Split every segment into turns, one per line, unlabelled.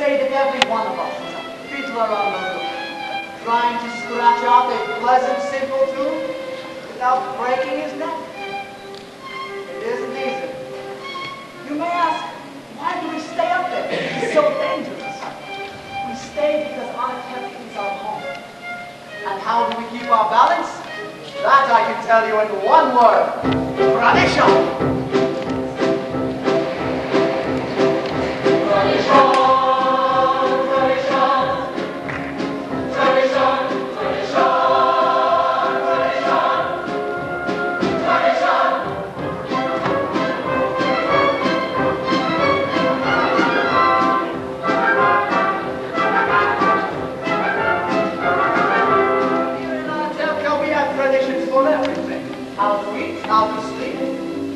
say that every one of us is a fiddler on the roof, trying to scratch out a pleasant, simple tune without breaking his neck. It isn't easy. You may ask, why do we stay up there? It's so dangerous. We stay because unkept is our home. And how do we keep our balance? That I can tell you in one word. Tradition!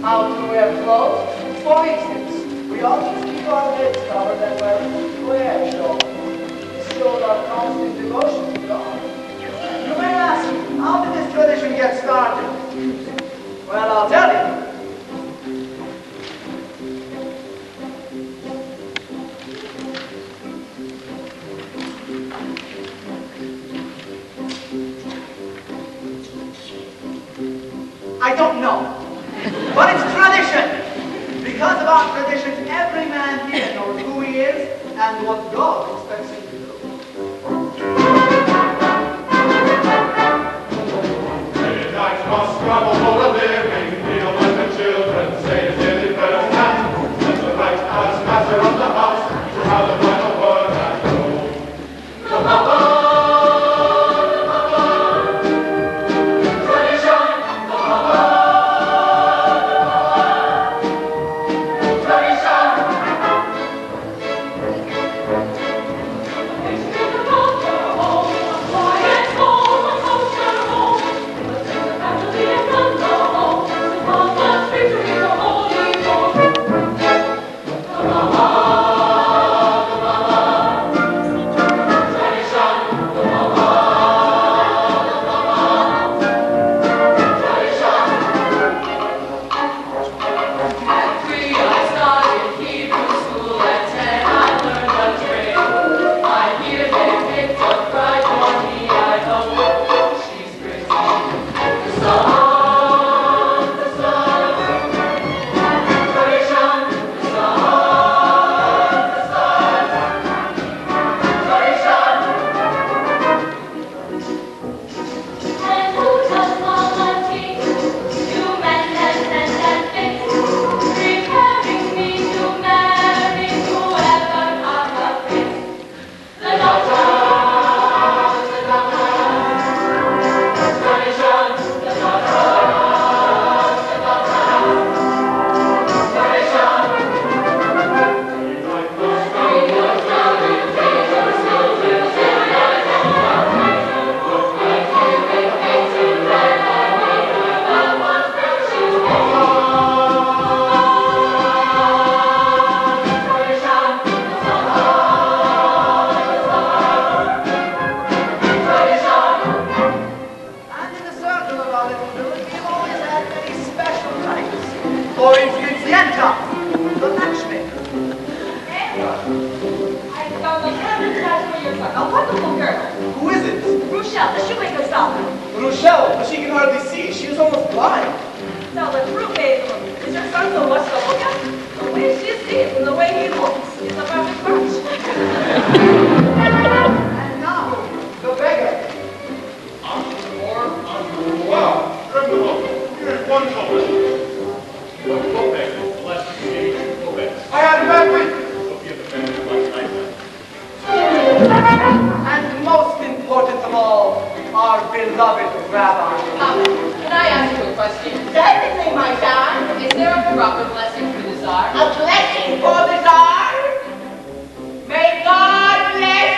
How to wear clothes. For instance, we always keep our heads covered and wear prayer shawls. This shows our constant devotion to God. You may ask, how did this tradition get started? Well, I'll tell you. I don't know. But it's tradition! Because of our traditions, every man here knows who he is and what God expects him to do.
Many nights must struggle for a living, feel when the children say his daily bread and hand. And the right as master of the house to have the final word and go. Come on!
And most important of all, our beloved Rabbi.
Can I ask you a question?
Certainly, my son.
Is there a proper blessing for the Tsar?
A blessing for the Tsar? May God bless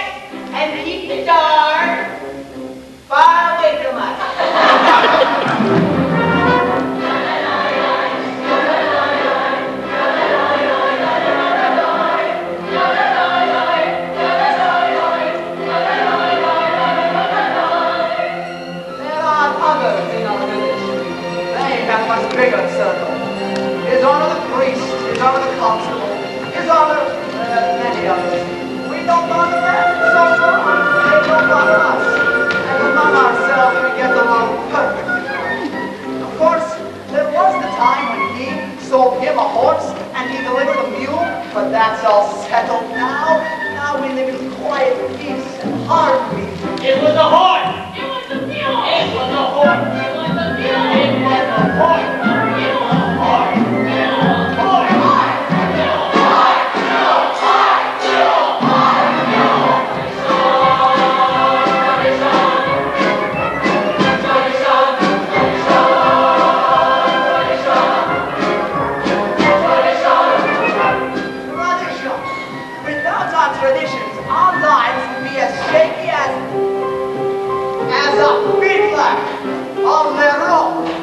and keep the Tsar far away from us.
Bigger circle. His Honor the priest, His Honor the constable, His Honor many others. We don't bother them, so long. They don't bother us. And among ourselves, we get along perfectly well. Of course, there was the time when he sold him a horse and he delivered a mule, but that's all settled now. Now we live in quiet peace and harmony.
It was a horse.
It was a mule.
It was a horse.
It was a mule.
It was a horse. It was a horse.
Traditions, our lives would be as shaky as a fiddler on the roof.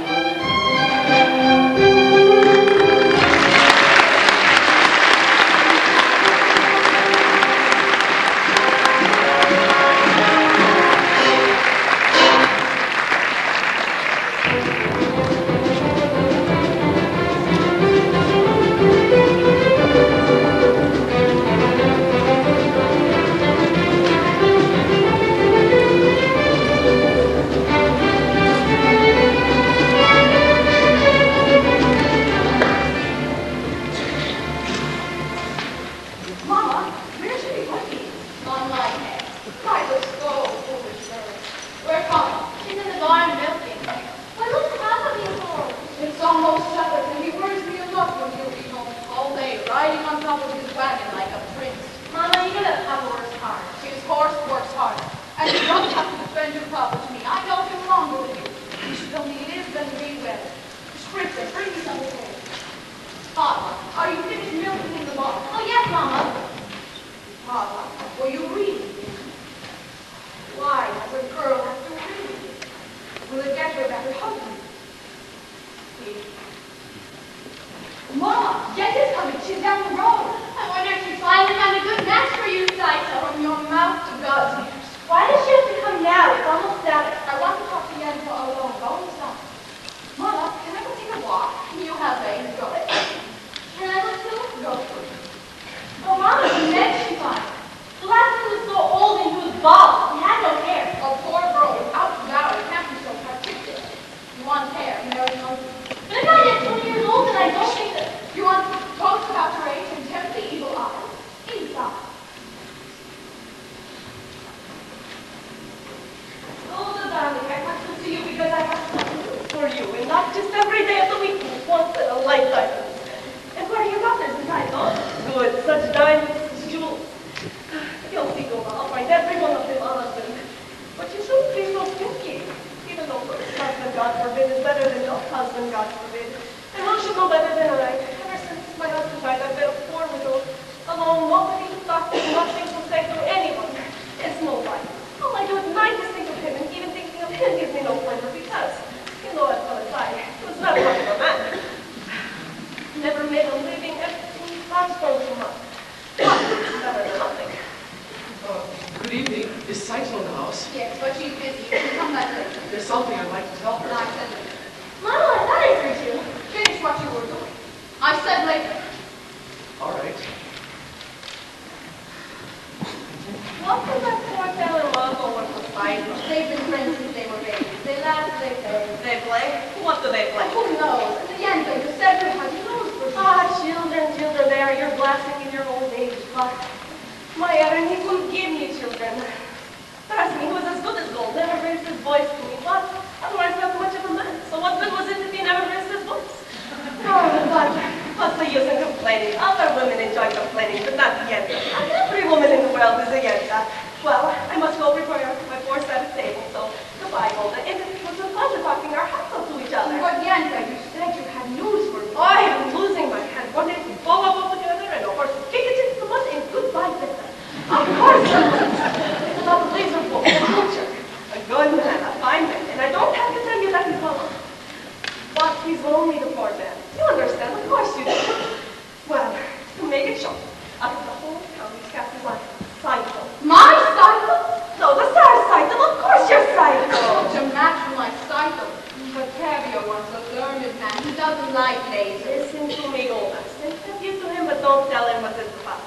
Listen to me, Olga. Send you to him, but don't tell him what is about.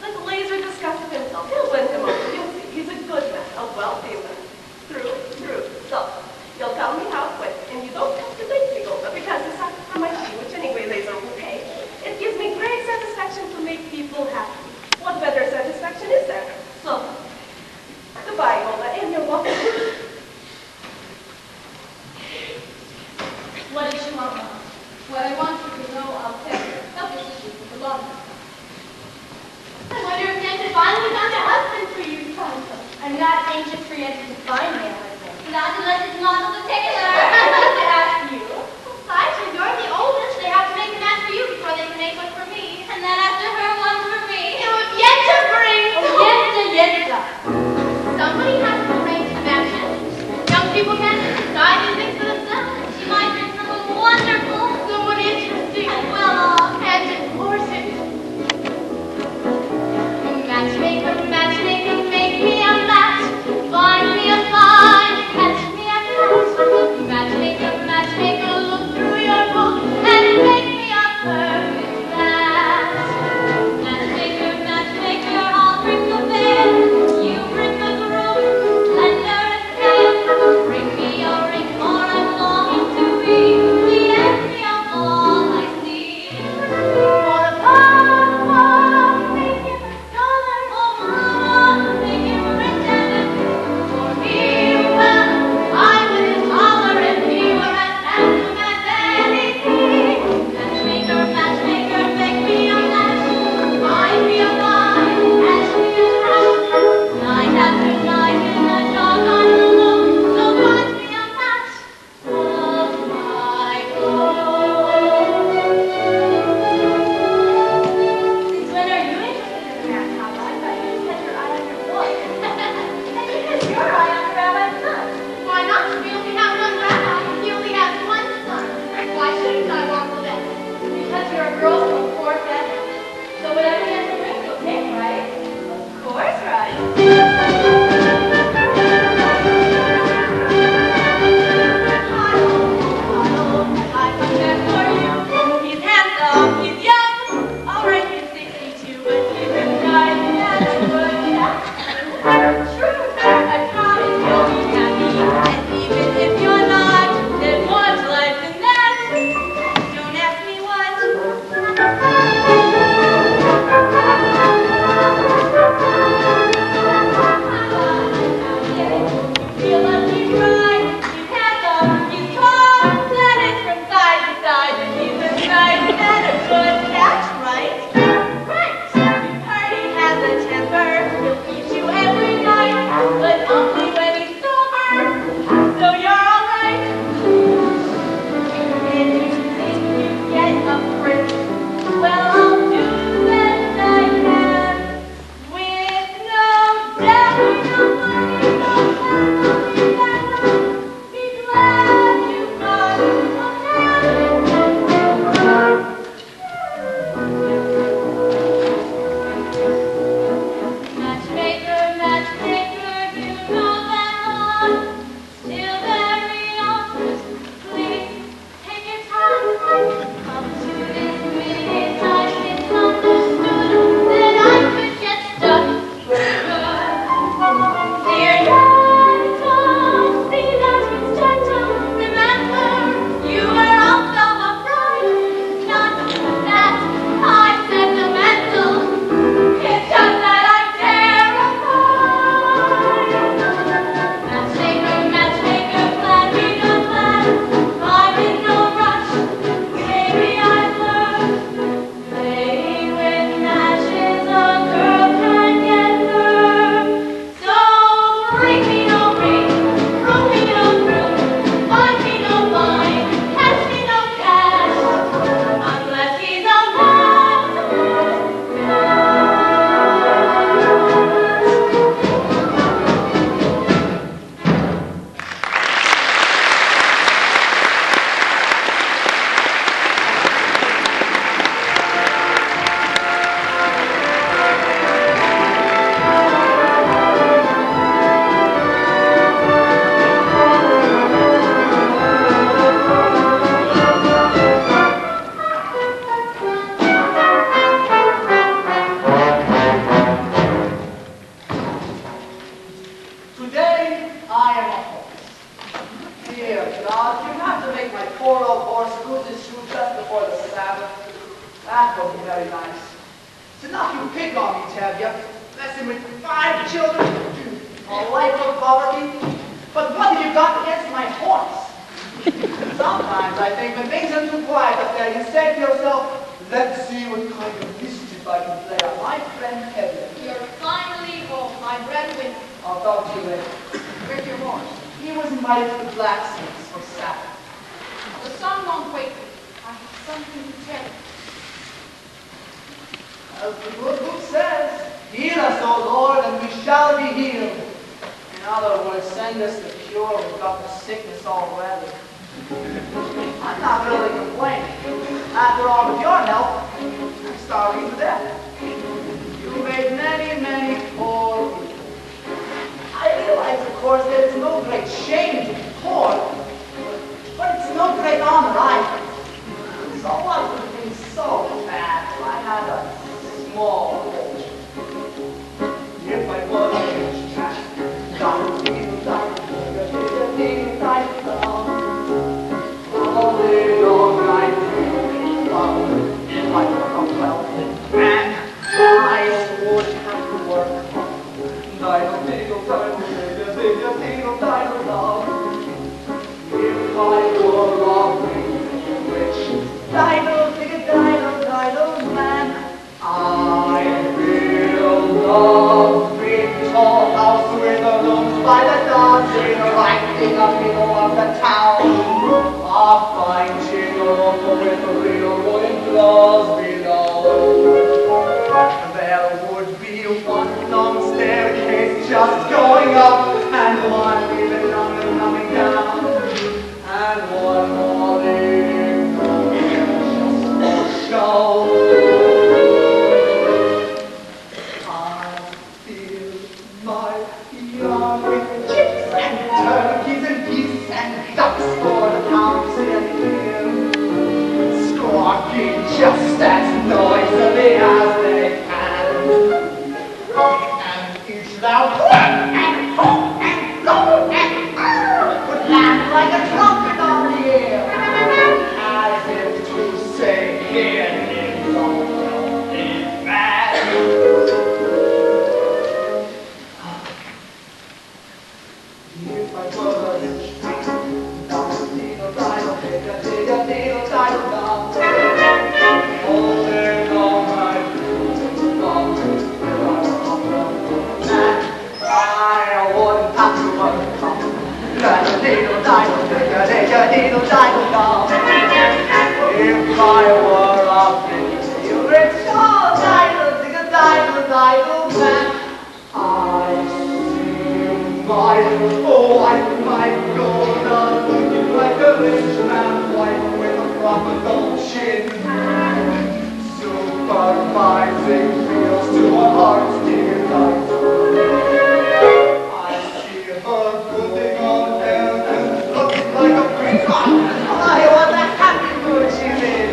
Let the laser discuss with himself. He'll win him over. You'll see. He's a good man, a wealthy man. Through. So, you'll tell me how quick, and you don't have to think me over because it's not for my fee, which anyway laser will pay. It gives me great satisfaction to make people happy. What better satisfaction is there? So, goodbye, Golda, and you're welcome.
What did you want, Mama? What I want you to know, I'll tell you. Help your sisters with the laundry. I wonder if Yenta finally found a husband for you, Tonto. I'm not anxious for Yenta to find me a husband. Not unless it's not the tailor. I'd like to ask you. Besides, you're the oldest. They have to make a match for you before they can make one for me. And then after her, one for me. It would Yenta bring. Oh, Yenta. Somebody has to arrange the matches. Young people can't decide these things for themselves. She might bring someone wonderful, someone interesting, and well-off, and important. Matchmaker, make me a match. Find me a find, catch me a catch.
poor old horse screws his shoe just before the Sabbath. That would be very nice. It's enough you pick on me, Tevye. Bless him with 5 children, a life of poverty. But what have you got against my horse? Sometimes I think when things are too quiet up there, you say to yourself, let's see what kind of mischief I can play on my friend Tevye.
You're finally home, my breadwinner.
I'll talk to you later. Where's your horse? He was invited to the blacksmith's for Sabbath.
The sun won't wait for you. I have something to tell you.
As the good book says, heal us, O Lord, and we shall be healed. In other words, send us the cure. We've got the sickness already. I'm not really complaining. After all, with your help, I'm starving to death. You made many, many poor people. I realize, of course, that it's no great shame to be poor, but it's no great honor either. So what would have been so bad if I had a small fortune? If I was a rich man, all day long night, if I were a wealthy man, I would have to work hard. If I were a rich, diddle man, I'd build a big tall house with a rooms by the dozen, right in the middle of the town. A fine jingle with real wooden floors below. There would be one long staircase just going up, and one even longer coming down, and one more leading just for show. I fill my yard with chips and turkeys and geese and ducks for the cows in here, squawking just as noisily as they can. And each loud quack and honk and blow and would land like a trumpet on the air, as if to say, here is all is bad. If I were a rich man, all day long I'd I wouldn't have to work. If I were a rich diddle man, I'd see my golden looking like a rich man's wife with a proper gold chin, supervising fields to a heart's delight. I see her putting on hair and looking like a peacock. Why, what a happy mood she's in,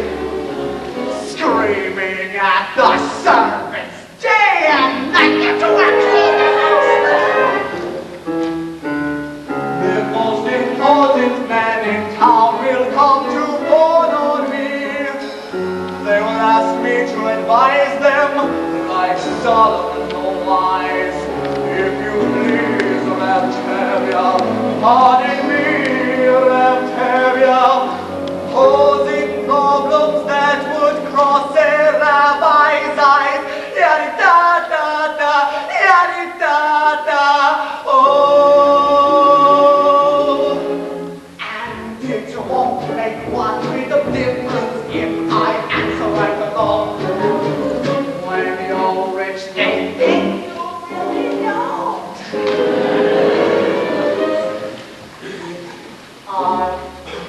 screaming at the servants day and night to actually the house. The most important man in town will come to phone on me. They will ask me to advise them like Solomon the wise. If you please, Tevye, pardon me, Tevye, posing problems that would cross a rabbi's eyes. Yadda-da-da, yadda-da-da, oh. And it won't make one bit of difference if I answer like a dog. When you're rich, they think you're very young. I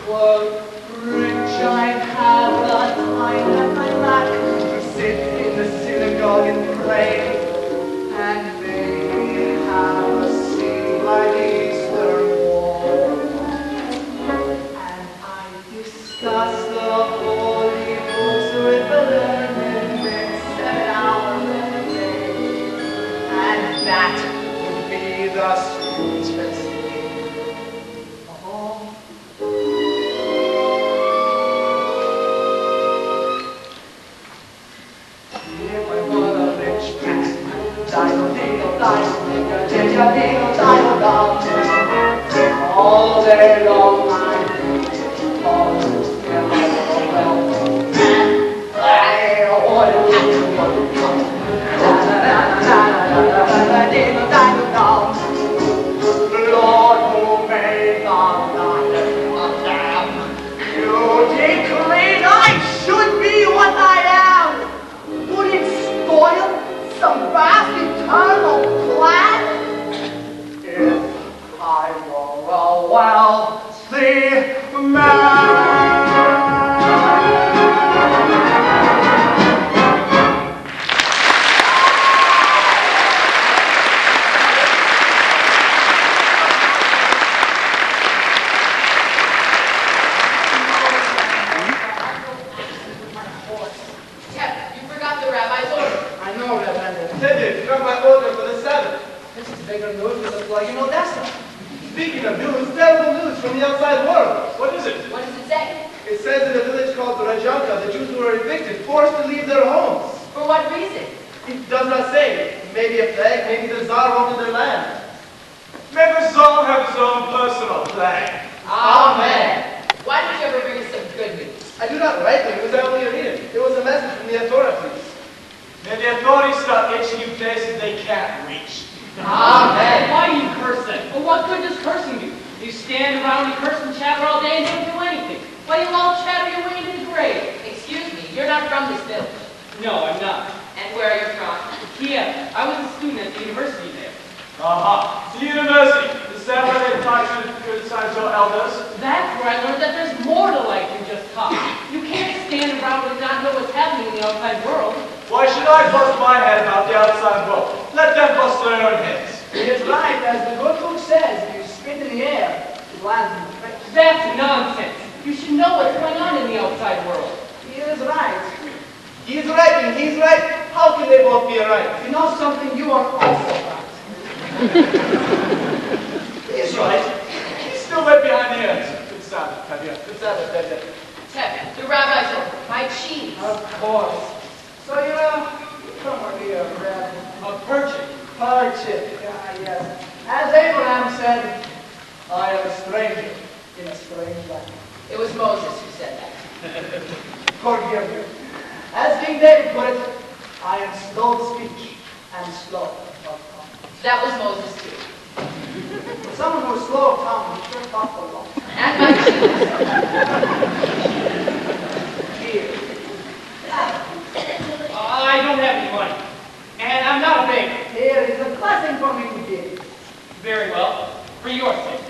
was rich, I'd have the time that I lack to sit in the synagogue and pray, and maybe have a seat by the Eastern Wall. And I discuss the holy books with the learned men 7 hours a day, and that would be the sweetest thing of all. eternal plan? If I were a wealthy man.
Speaking of news, terrible news from the outside world. What is it?
What does it say?
It says in a village called Rajanka, the Jews were evicted, forced to leave their homes.
For what reason?
It does not say. Maybe a plague, maybe the Tsar wanted their land.
May the Tsar have his own personal plague.
Amen. Why did you ever bring us some good news?
I do not write the news, I only read it. It was a message from the authorities.
May the authorities start itching in places they can't reach.
Amen.
Why do you curse then? Well, what good does cursing do? You stand around and curse and chatter all day and don't do anything. Why do you all chatter your way into the grave?
Excuse me, you're not from this village.
No, I'm not.
And where are you from?
Kiev. I was a student at the university there.
Aha, the university. Is that where they taught you to criticize your elders?
That's where I learned that there's more to life than just talk. You can't stand around and not know what's happening in the outside world.
Why should I bust my head about the outside world? Let them bust their own heads.
It is right, as the good book says, if you spit in the air, it lands in the face.
That's nonsense. You should know what's going on in the outside world.
He is right.
He's right and he's right. How can they both be right?
If you know something, you are also right.
He's right. He's still wet behind the ears. Good Sabbath, Tevye.
Good Sabbath, Tevye.
Tevye, the rabbi's over. My cheese.
Of course. So you're from where we are, Rabbi?
A Persian.
Hardship. Yes. As Abraham said, I am a stranger in a strange land.
It was Moses who said that.
Forgive me. As King David put it, I am slow of speech and slow of tongue.
That was Moses too.
For someone who is slow of tongue, he sure talked a lot.
And my cheese.
Here.
I don't have any money. And I'm not a baker.
Here is a blessing for me to give.
Very well. For your sake.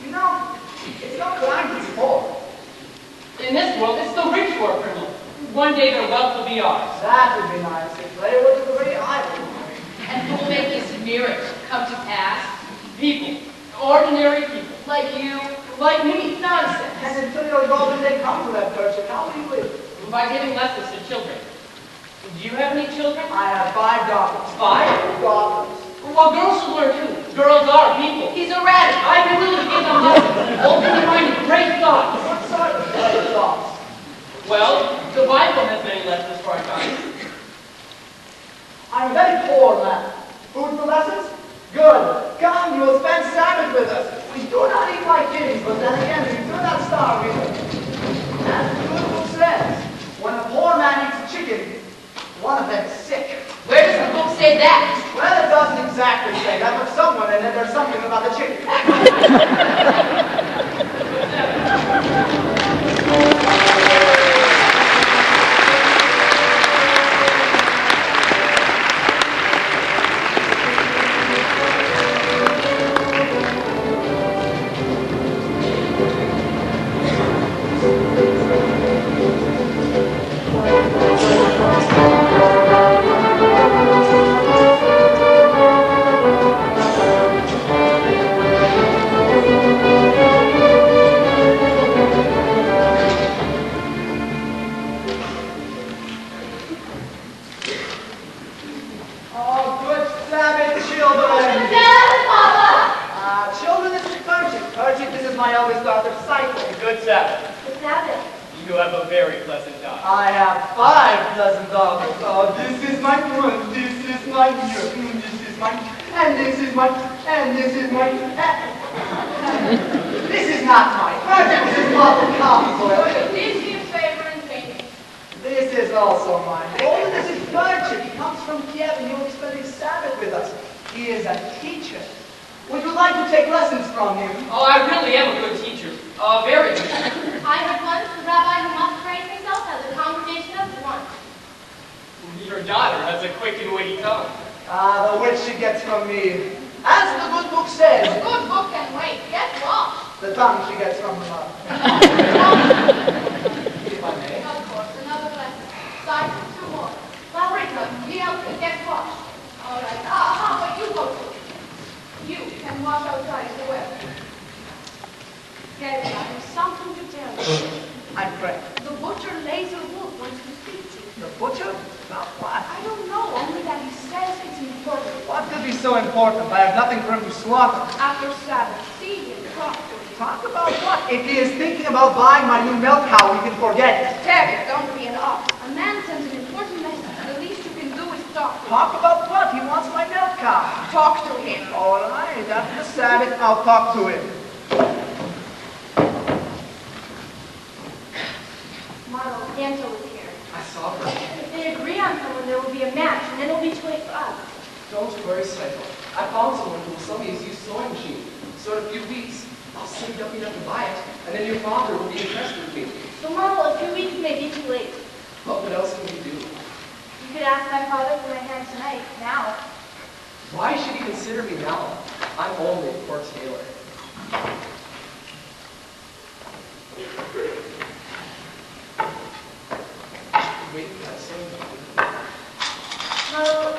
You know, it's not crime to be poor.
In this world, it's the rich who are criminals. One day their wealth will be ours.
That would be nice if they were the very idol.
And who will make this miracle come to pass?
People. Ordinary people.
Like you?
Like me.
Nonsense.
And until you're golden, they come to that person. How do you live?
By giving lessons to children. Do you have any children?
I have 5 daughters.
5?
Daughters.
Well, girls should learn too. Girls are people.
He's a radical.
I'd be willing to give them lessons. Open your mind to great thoughts.
What sort of great thoughts?
Well, the Bible has many lessons for our time.
I'm a very poor man. Food for lessons? Good. Come, you will spend Sabbath with us. We do not eat like kings, but then again, we do not starve either. As the good book says, when a poor man eats a chicken, one of them is sick.
Where does the book say that?
Well, it doesn't exactly say that, but somewhere in it there's something about the chicken. Oh, good Sabbath, children! Children, this is Pershing. Pershing, this is my eldest daughter, Cycle.
Good Sabbath.
The Sabbath.
You have a very pleasant daughter.
I have 5 pleasant daughters. Oh, this is my one, this is my year, this is my, and this is my, and this is my, this is not my Pershing, this is Papa Comfort.
This is your favorite painting.
This is also mine. Oh, this is Pershing. He comes from Kiev and he'll be spending Sabbath with us. He is a teacher. Would you like to take lessons from him?
Oh, I really am a good teacher. Very good.
I heard once the rabbi who must praise himself has a congregation of 1.
Your daughter has a quick and witty tongue.
Ah, the which she gets from me. As the good book says,
The good book can wait. Get washed.
the tongue she gets from the mouth.
If I may.
Of course, another lesson. Size 2 more. Paprika, yield and get washed. All right. But you go to. You can wash outside the well. Get it. I have something to tell you.
I'm Frank.
The butcher Laser Wolf wants to speak to you.
The butcher? About what?
I don't know, only that he says it's important.
What could be so important? I have nothing for him to slaughter.
After Sabbath, see him, talk to him.
Talk about what? If he is thinking about buying my new milk cow, he can forget it.
Terry, don't be an ox. A man sends an important message. The least you can do is talk to him.
Talk about what? He wants my milk cow.
Talk to him.
All right, after the Sabbath, I'll talk to him.
Model Danto is here.
I saw her.
If they agree on someone, there will be a match, and then it'll be too late for us.
Don't worry, Psycho. I found someone who will sell me his used sewing machine. So in a few weeks, I'll save up enough to buy it, and then your father will be impressed with me.
So, Model, a few weeks may be too late.
But what else can we do?
You could ask my father for my hand tonight, now.
Why should he consider me now? I'm only a poor tailor. Wait for that sewing machine.
Model,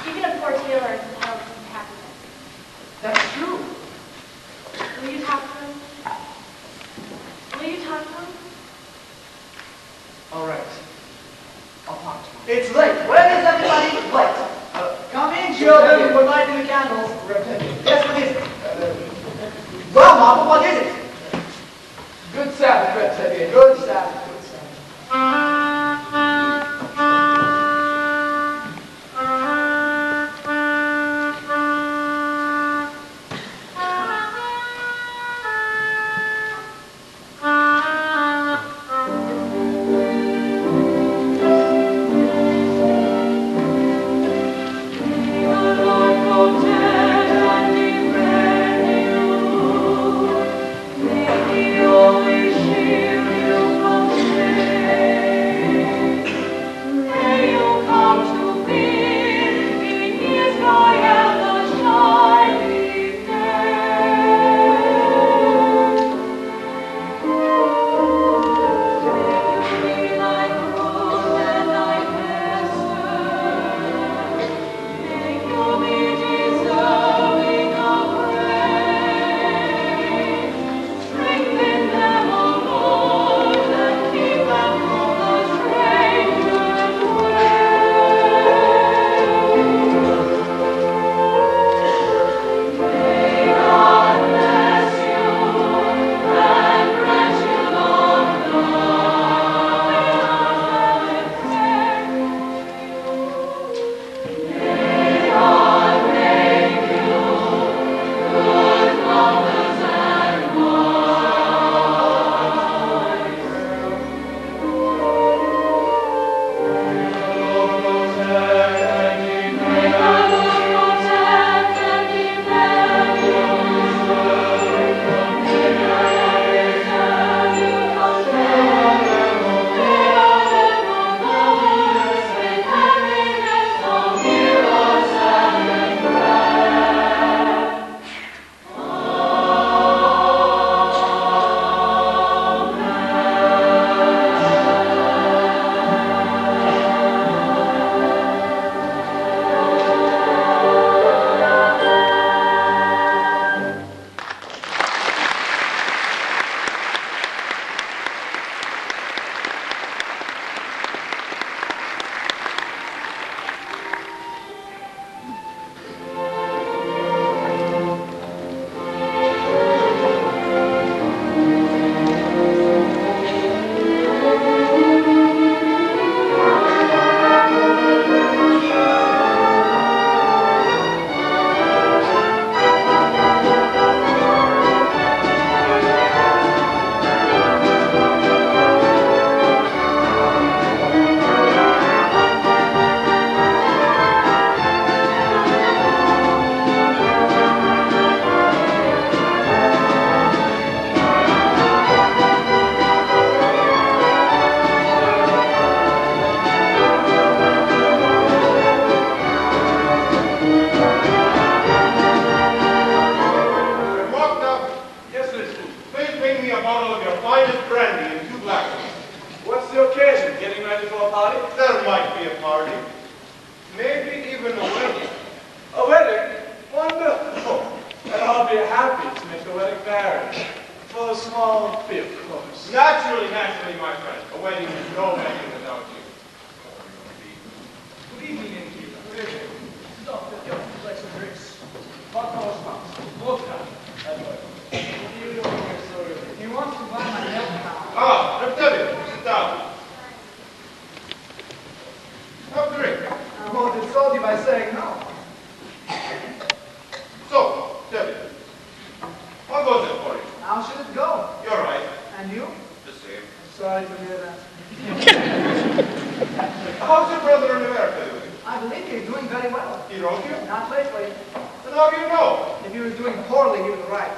even a poor tailor is entitled to some happiness.
That's true.
Will you talk to him? Will you talk to him?
All right. I'll talk to him.
It's late. Where is everybody? Late. Come in, children. We're lighting the candles. Yes, what is it? Well, Mama, what is it?
Good Sabbath, Red Teddy.
Good Sabbath. Good Sabbath.
bring me a bottle of your finest brandy and 2 black ones.
What's the occasion? Getting ready for a party?
There might be a party. Maybe even a wedding.
A wedding? Wonderful. And I'll be happy to make the wedding marriage. For a small fee, of course.
Naturally, my friend. A wedding is no wedding without you.
Good evening, innkeeper. Good evening. Stop, would you like some drinks? Vodka or schnapps? Vodka. What are you doing here so early?
He wants to buy my milk now.
Ah, Reptilian, sit down. Have a drink.
I won't insult you by saying no.
So, Debbie, what goes it for you?
How should it go?
You're right.
And you?
The same.
Sorry to hear that.
How's your brother in America doing?
I believe he's doing very well.
He wrote you?
Not lately.
Then how do you know?
If he was doing poorly, he would write.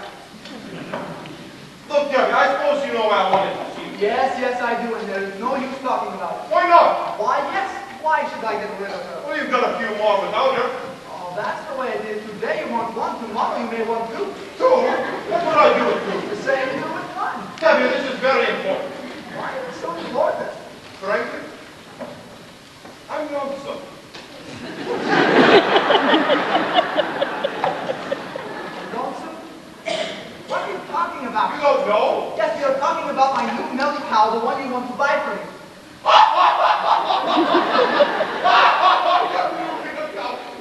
Look, Debbie, I suppose you know I wanted to see you.
Yes, I do, and there is no use talking about it.
Why not?
Why, yes. Why should I get rid of her?
Well, you've got a few more without her.
Oh, that's the way it is. Today you want one, tomorrow you may want 2.
2? What would I do with 2?
The same you do with 1.
Debbie, this is very important.
Why is it so important?
Frankly, I'm lonesome.
Lonesome? What are you talking about?
You don't know?
Yes, you're talking about my new milk cow, the one you want to buy for me.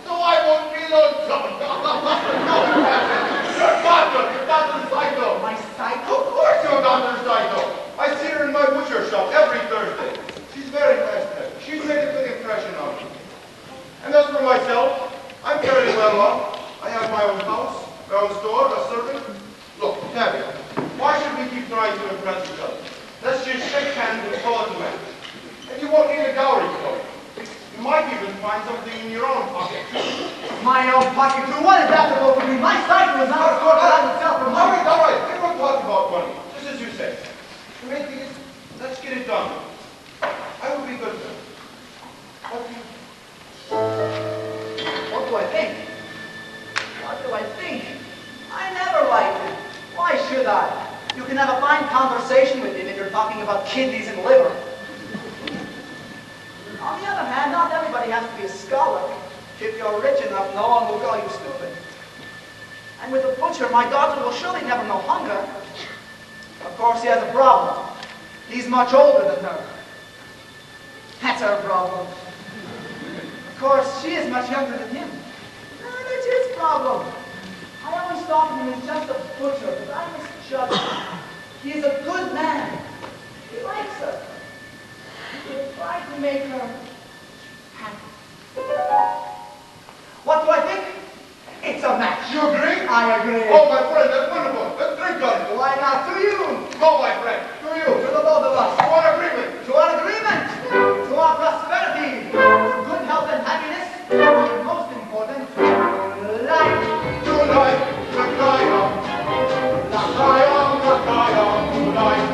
So I won't be lonesome. Your daughter's psycho.
My cycle?
Of course your daughter's psycho. I see her in my butcher shop every Thursday. She's very nice there. She's made a big impression on me. And as for myself, I'm fairly well off. I have my own house, my own store, a servant. Look, Tabby, why should we keep trying to impress each other? Let's just shake hands and call it a match. And you won't need a dowry for it. You might even find something in your own pocket.
My own pocket too. What is that supposed to be? My cycle is not a sort that itself for money.
All right. We won't talk about money, just as you say. The main thing is, let's get it done. I will be good for you. What do you...
What do I think? What do I think? I never liked him. Why should I? You can have a fine conversation with him if you're talking about kidneys and liver. On the other hand, not everybody has to be a scholar. If you're rich enough, no one will call you stupid. And with the butcher, my daughter will surely never know hunger. Of course, he has a problem. He's much older than her. That's her problem. Of course, she is much younger than him. That's his problem. I always thought of him as just a butcher, but I misjudged him. He is a good man. He likes her. He will try to make her happy. What do I think? It's a match.
You agree?
I agree.
Oh, my friend, that's wonderful. Let's drink on it.
Why not to you?
Go, my friend. To you.
To the both of us.
To our agreement.
To our agreement. To our prosperity. To good health and happiness. And most important, life.
Tonight, the triumph. The triumph, the triumph, tonight.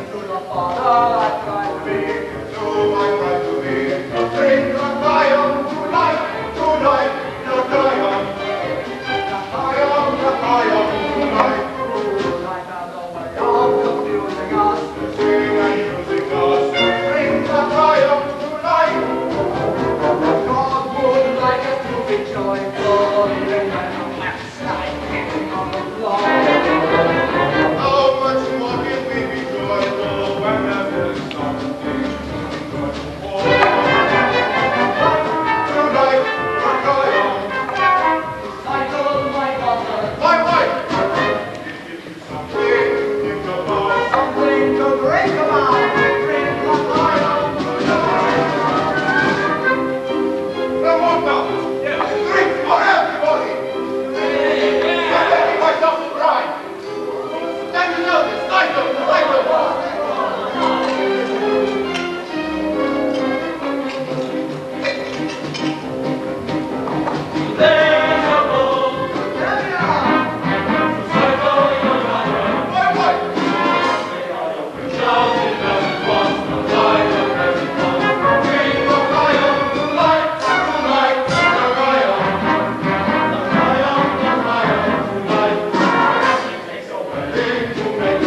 To the father I try to be.
To my bride to be. Drink the triumph, tonight, tonight, the triumph. The triumph, tonight.
I found all my arms confusing us.
Sing and music us. Drink the triumph, tonight.
God would like us to be joyful, even when our laps lie kicking on the floor.
How much more can we be joyful when there is something joyful for? Tonight, the triumph.
Cycle, my daughter,
My wife! It gives you something to think about.
something to drink about. Drink the triumph tonight.
Now move now. Drink for everybody. I'm making myself a bride. Stand you know this. Cycle. My wife! Drink the triumph tonight, tonight, the triumph. The triumph tonight. It takes a wedding to make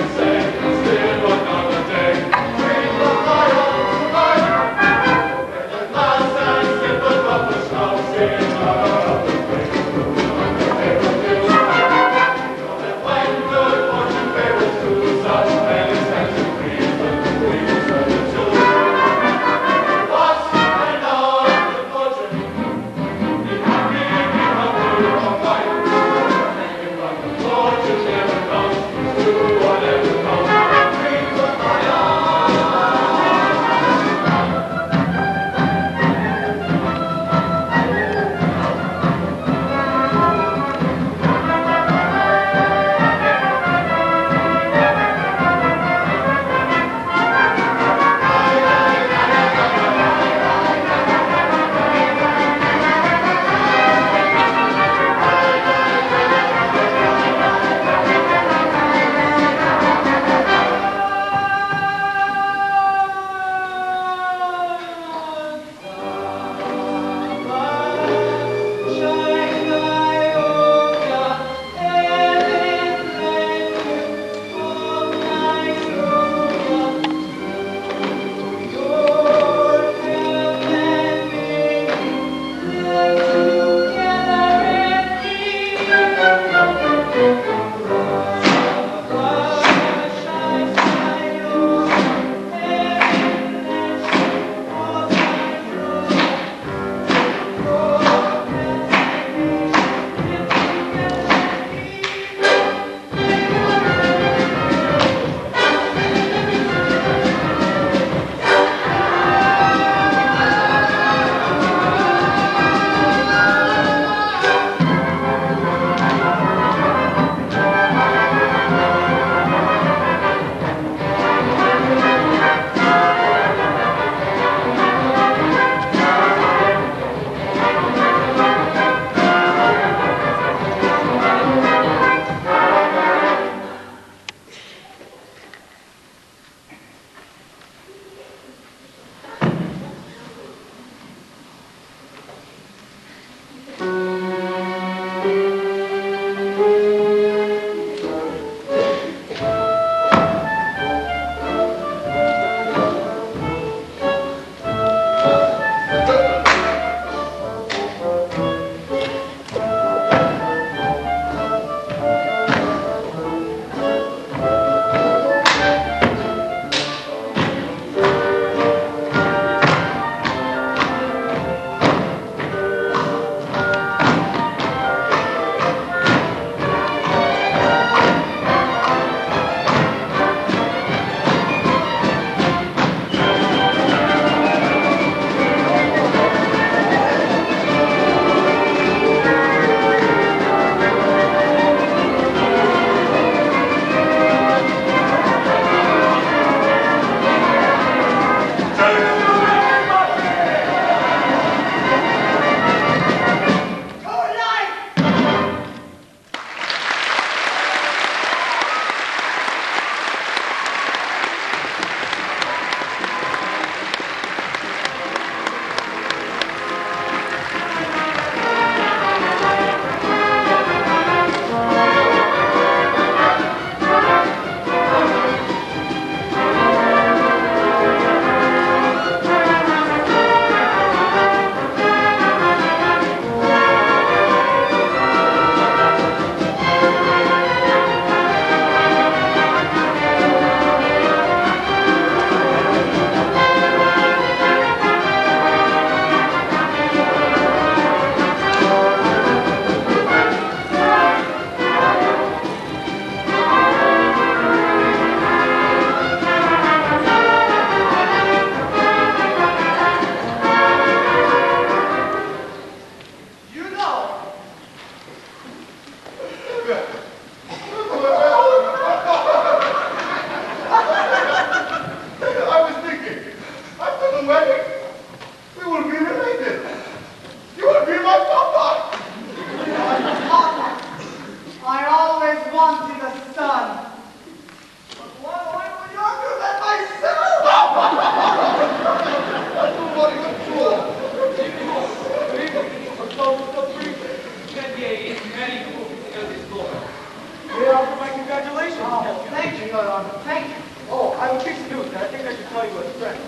Thank you. Oh, I have a piece of news that I think I should tell you as a friend.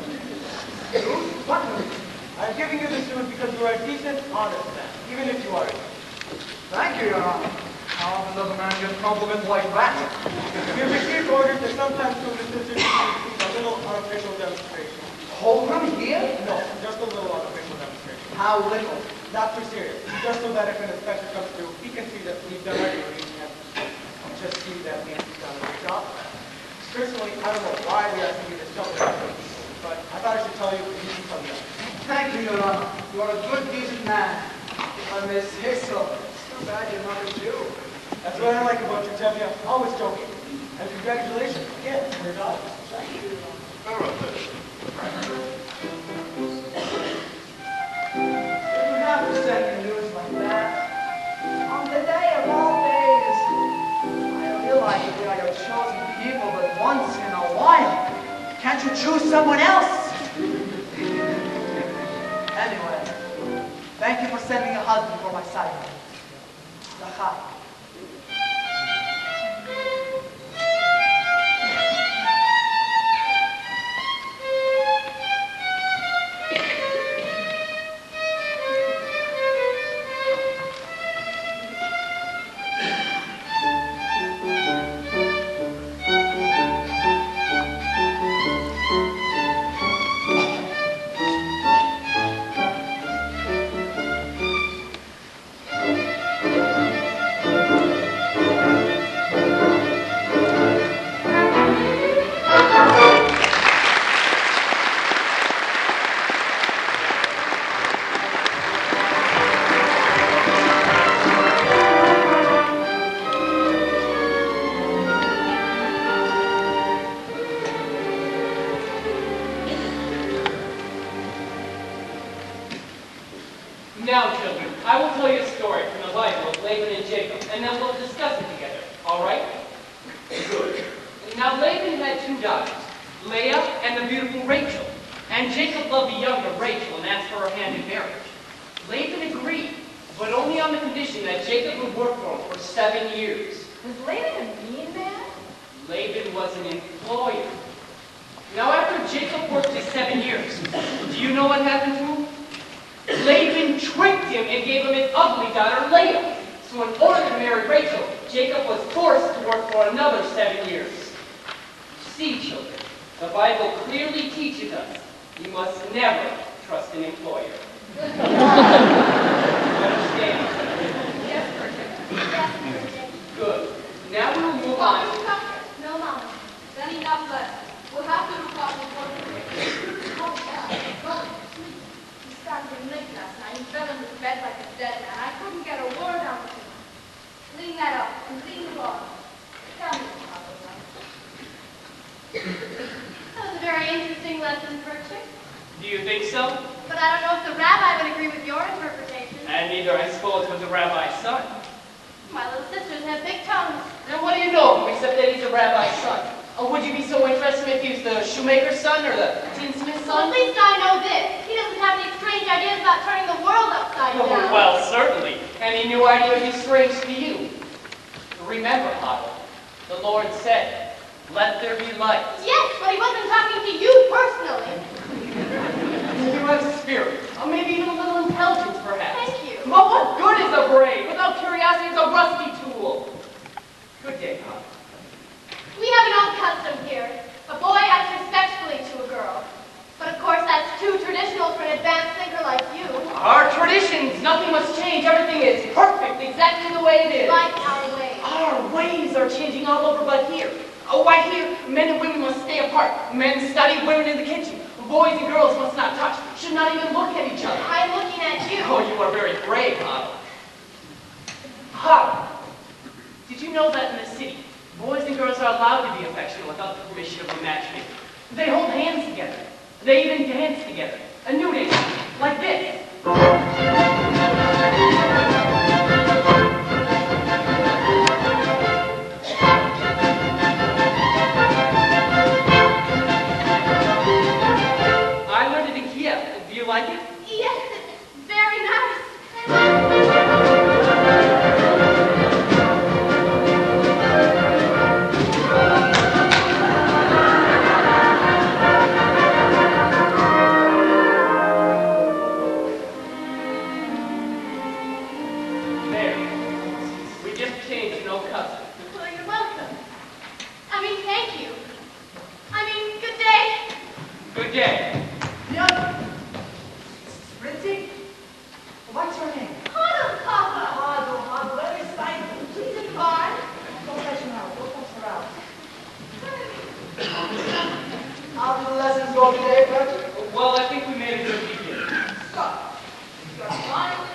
News? What news? I'm giving you this news because you are a decent, honest man, even if you are a Thank you, Your Honor. How often does a man get compliments like that? We have received orders that sometimes to the sisters a little unofficial demonstration.
Hold them here?
No, just a little unofficial demonstration.
How little?
Not too serious. Just so that if an inspector comes through, he can see that we've done our duty and just see that we've done a good job. Personally, I don't know why we asked me to tell you, but I thought I should tell you because you can tell me that.
Thank you, Your Honor. You are a good, decent man. If I may say so. It's too bad you're not a Jew.
That's what I like about you, Tevye. Always joking. And congratulations again on your daughter. Thank you.
You have to send me news like that. On the day of all days, I realize that we are your chosen people, but once in a while, can't you choose someone else? Anyway, thank you for sending a husband for my side. Zachai.
Now, children, I will tell you a story from the Bible of Laban and Jacob, and then we'll discuss it together. All right? Good. Now, Laban had two daughters, Leah and the beautiful Rachel. And Jacob loved the younger Rachel and asked for her hand in marriage. Laban agreed, but only on the condition that Jacob would work for him for 7 years.
Was Laban a mean man?
Laban was an employer. Now, after Jacob worked his 7 years, do you know what happened to him? Laban tricked him and gave him his ugly daughter, Leah. So in order to marry Rachel, Jacob was forced to work for another 7 years. See, children, the Bible clearly teaches us you must never trust an employer. Understand?
Yes, perfect.
Good. Now we will move on.
No, Mama. Then enough left. We'll have to look up before He started late last night. He fell into bed like a dead man. I couldn't get a word out of him. Clean that up and clean the bar. Tell me about it. That was a very interesting lesson for a chick.
Do you think so?
But I don't know if the rabbi would agree with your interpretation.
And neither, I suppose, would the rabbi's son.
My little sisters have big tongues.
And what do you know of him except that he's a rabbi's son? Or would you be so interested if he was the shoemaker's son or the tinsmith's
Well,
son?
at least I know this. He doesn't have any strange ideas about turning the world upside down.
Well, certainly. Any new idea would be strange to you. Remember, Otto, the Lord said, "Let there be light."
Yes, but he wasn't talking to you personally.
You have spirit, or maybe even a little intelligence, perhaps.
Thank you.
But what good is a brain? Without curiosity, it's a rusty tool. Good day, Otto.
We have an old custom here. A boy acts respectfully to a girl. But of course, that's too traditional for an advanced thinker like you.
Our traditions, nothing must change. Everything is perfect, exactly the way it is.
Like our ways.
Our ways are changing all over but here. Oh, why here? Men and women must stay apart. Men study, women in the kitchen. Boys and girls must not touch, should not even look at each other.
I'm looking at you.
Oh, you are very brave, Otto. Otto, did you know that in the city, boys and girls are allowed to be affectionate without the permission of the matchmaker? They hold hands together. They even dance together. A new dance, like this. I learned it in Kiev. Do you like it?
Yes, it's very nice.
Good day.
Young. Ritzy? What's your name?
Huddle, Papa.
Hado, where is Simon?
He's in the barn.
Go fetch him out. Go fetch her out. How do the lessons go today, Bert?
Well, I think we made a good begin.
Stop. You're smiling.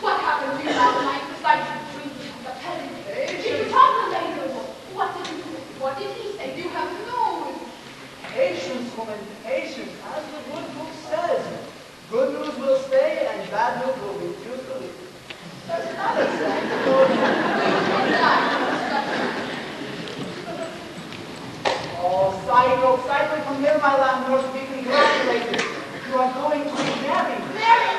What happened to you last night? Besides drinking the penny. Did you talk to later? What did you do? What did he say? You have no reason.
Patience, woman, patience. As the good book says, good news will stay and bad news will refuse to leave. There's another saying that goes, oh, Psycho, come here, my landlord, to be congratulated. You are going to be married.
Mary,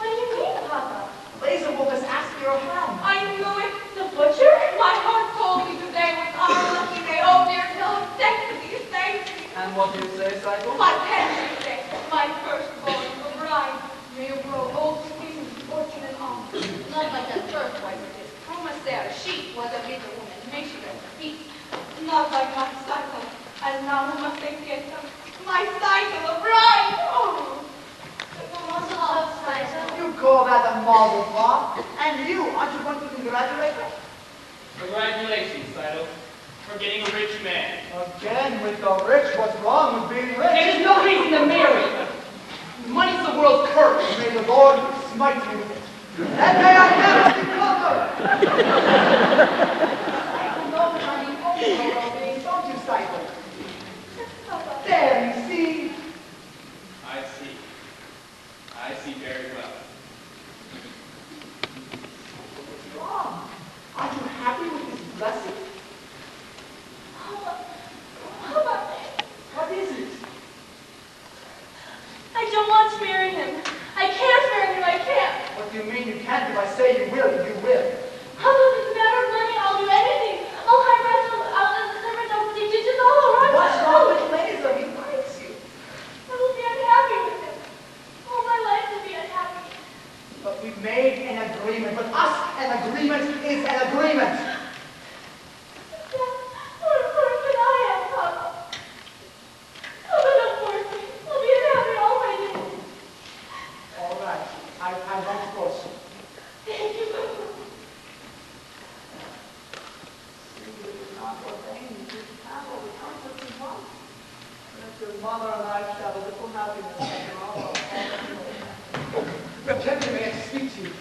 what do you mean, Papa?
Laserwolf has asked for your hand.
I knew it. The butcher? My heart told me today was our lucky day. Oh dear, no, thanks to these things.
And what do you say, Psycho?
My pension day, my firstborn, the bride, may grow old, sweet, fortune, and honor. Not like that first wife of his, Promisera. She was a bitter woman, may she rest in peace. Not like my cycle, and now who must they get them? My cycle, the bride! Oh!
You call that a marvel, Bob? And you, aren't you going to congratulate her?
Congratulations, Fido, for getting a rich man.
Again, with the rich, what's wrong with being rich?
There's no reason to marry. Money's the world's curse.
May the Lord smite me with it. And may I never see closer! I know honey, only well-being, don't you, Psycho? There, you see?
I see. I see very well.
What's wrong? Aren't you happy with this blessing?
Papa,
What is it?
I don't want to marry him. I can't marry him, I can't.
What do you mean you can't? If I say you will, you will.
Papa, if it's a matter of money, I'll do anything. I'll hire myself out as a servant, I'll teach dishes, all right.
What's wrong with Laser? He likes you.
I will be unhappy with him. All my life will be unhappy.
But we've made an agreement. With us, an agreement is an agreement.
What a person I am, Papa. Papa, don't force me. I'll be unhappy all my days.
All right. I won't force you.
Thank you, Papa.
Not ordained to have all the comforts we want. Let your mother and I shall have a little happiness after all.
Lieutenant, may I speak to you?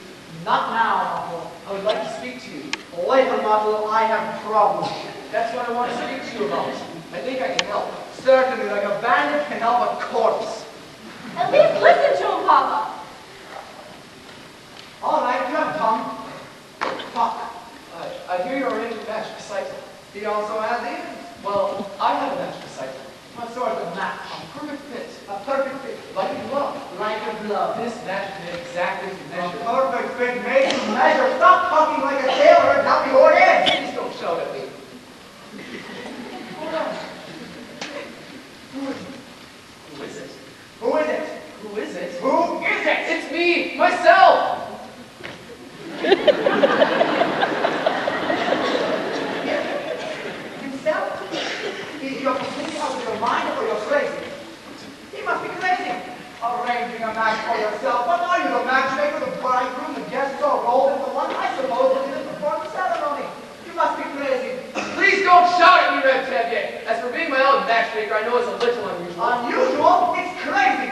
Not now, Marco.
I would like to speak to you.
Later, Marco, I have problems.
That's what I want to speak to you about. I think I can help.
Certainly, like a bandit can help a corpse.
At least listen to him, Papa.
All right, you have tongue. Talk.
I hear you're arranging a match for Cycle.
He also has ears.
Well, I have a match for Cycle.
What sort of match?
A perfect fit.
A perfect fit.
Like a glove.
Like a glove.
This match fit exactly to
A
measure.
perfect fit made to measure. Stop talking like a sailor and tell me who it is.
Please don't shout at me.
Hold on. Who is it?
Who is it?
Who is it?
Who is it?
Who is it?
It's me, myself.
Himself? Either you're completely out of your mind or you're crazy. He must be crazy. Arranging a match for yourself. What are you, the matchmaker, the bridegroom, the guests all rolled into one? I suppose you didn't perform the ceremony. You must be crazy.
Please don't shout at me, Red Tabby. As for being my own matchmaker, I know it's a little unusual.
Unusual? It's crazy.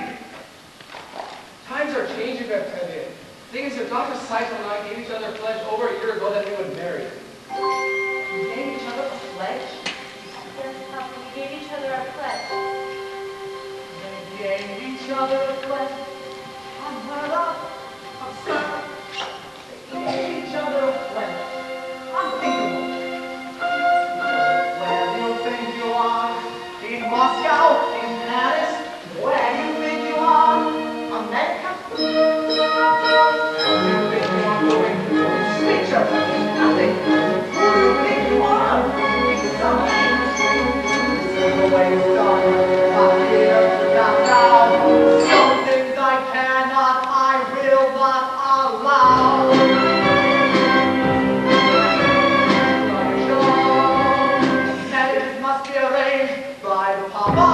Times are changing, Red Tabby. Thing is, your Dr. Cycle and I gave each other a pledge over a year ago that we would marry.
We gave each other a pledge.
Yes, Papa, we gave each other our pledge.
They gave each other a pledge. Unheard of. Absurd. They gave each other a pledge. Unthinkable. Where do you think you are? In Moscow? In Paris? Where do you think you are? America? Where do you think you are going? Stitcher? Nothing. Who do you think you are? Something. This is the way it's done. Not here, not now. Some things I cannot, I will not allow. Marriages must be arranged by the papa.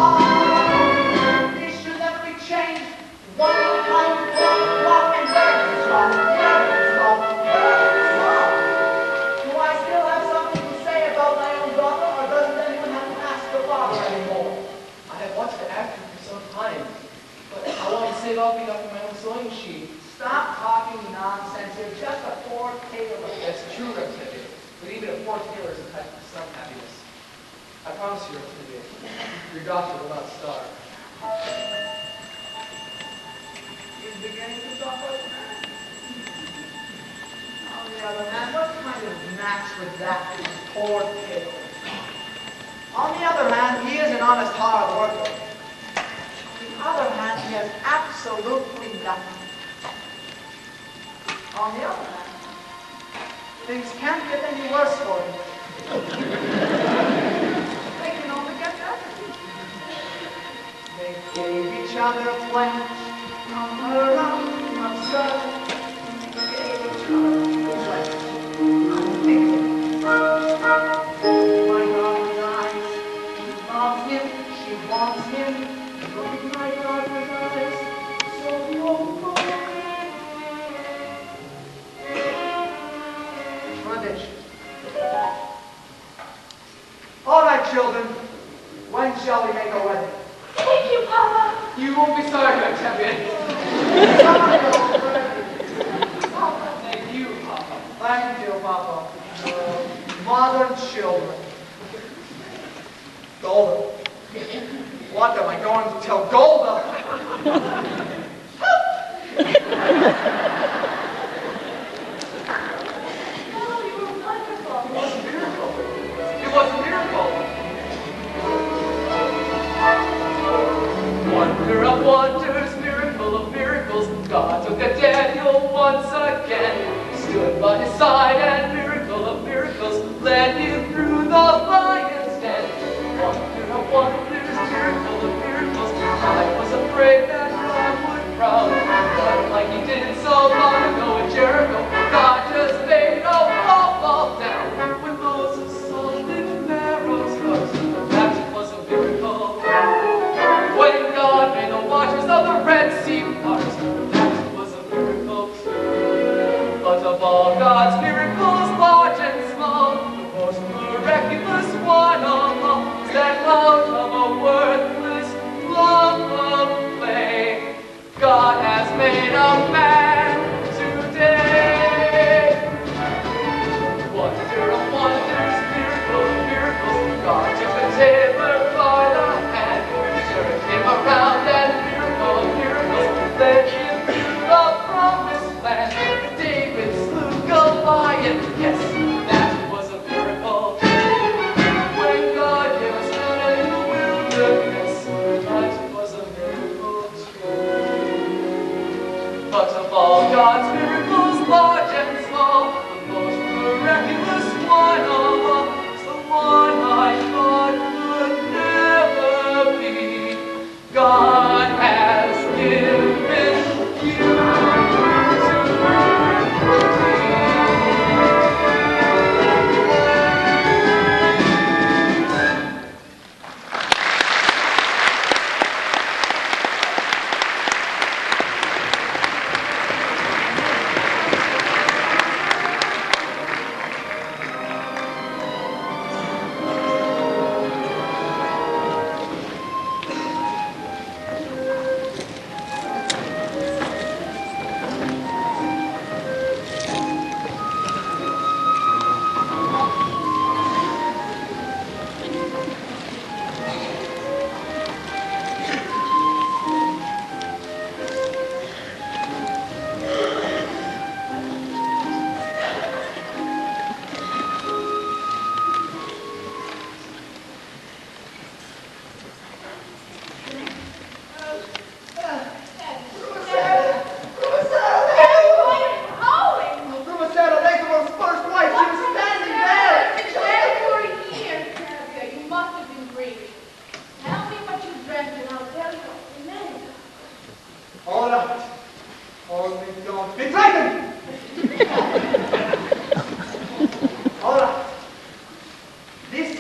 promise you, Artemian, your daughter will not starve.
He's beginning to talk like a man. On the other hand, what kind of match would that be? Poor kid. On the other hand, he is an honest, hard worker. On the other hand, he has absolutely nothing. On the other hand, things can't get any worse for him. They can only get better. They gave each other a pledge, around, absurd. They gave each other a pledge. My daughter's eyes, she loves him, she wants him. Look at my daughter's eyes, so beautiful. Tradition. All right, children. When shall we make a wedding?
Thank you, Papa.
You won't be sorry, Artemian. Thank you, Papa.
Thank you, Papa. Modern children. Golda. What am I going to tell Golda?
Oh, you were wonderful.
It was a miracle. It was a miracle. Wonder of wonders, miracle of miracles. God took a Daniel once again, stood by his side, and miracle of miracles led him through the lion's den. Wonder of wonders, miracle of miracles. I was afraid that God would frown, but like he did so long ago in Jericho, God just made a wall fall down. When Moses saw little Pharaoh's heart, that was a miracle. When God made the waters of the Red Sea part, that was a miracle too. But of all God's miracles, large and small, the most miraculous one of all is that out of a worthless lump of clay, God has made a man today. Wonder of wonders, miracle of miracles, God took the tailor by the hand, turned him around, and miracle of miracles led him to the promised land. David slew Goliath, yes, that was a miracle. When God gave us manna in the wilderness, that was a miracle too. But of all God's miracles, large and small, the most miraculous one of all is the one I thought could never be. God has given you to me.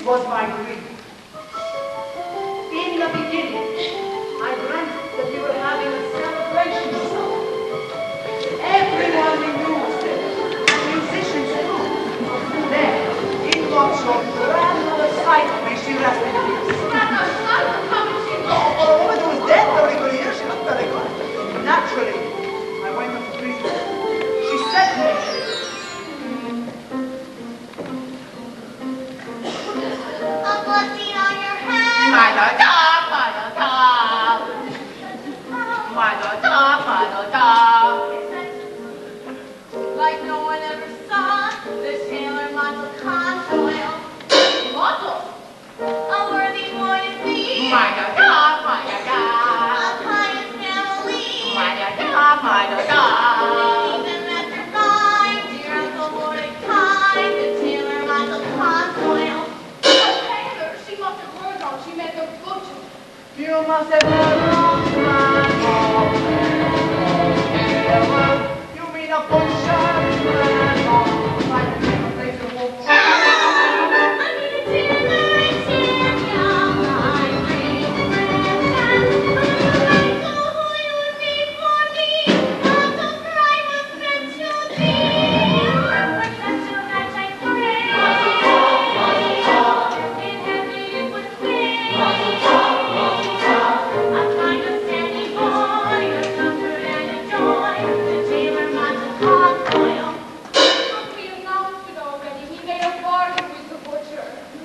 was my dream. In the beginning, I dreamt that we were having a celebration somewhere. Everyone we knew was there, and musicians too. Then, in walked your grandmother sight when she rested in peace. Oh, a woman who was dead 30 years, she looked very good. Naturally, I went up to greet her. She said to me,
A blessing on she meant the butcher.
You must have heard wrong, man. You mean a butcher, man. Like the name of place of wolf.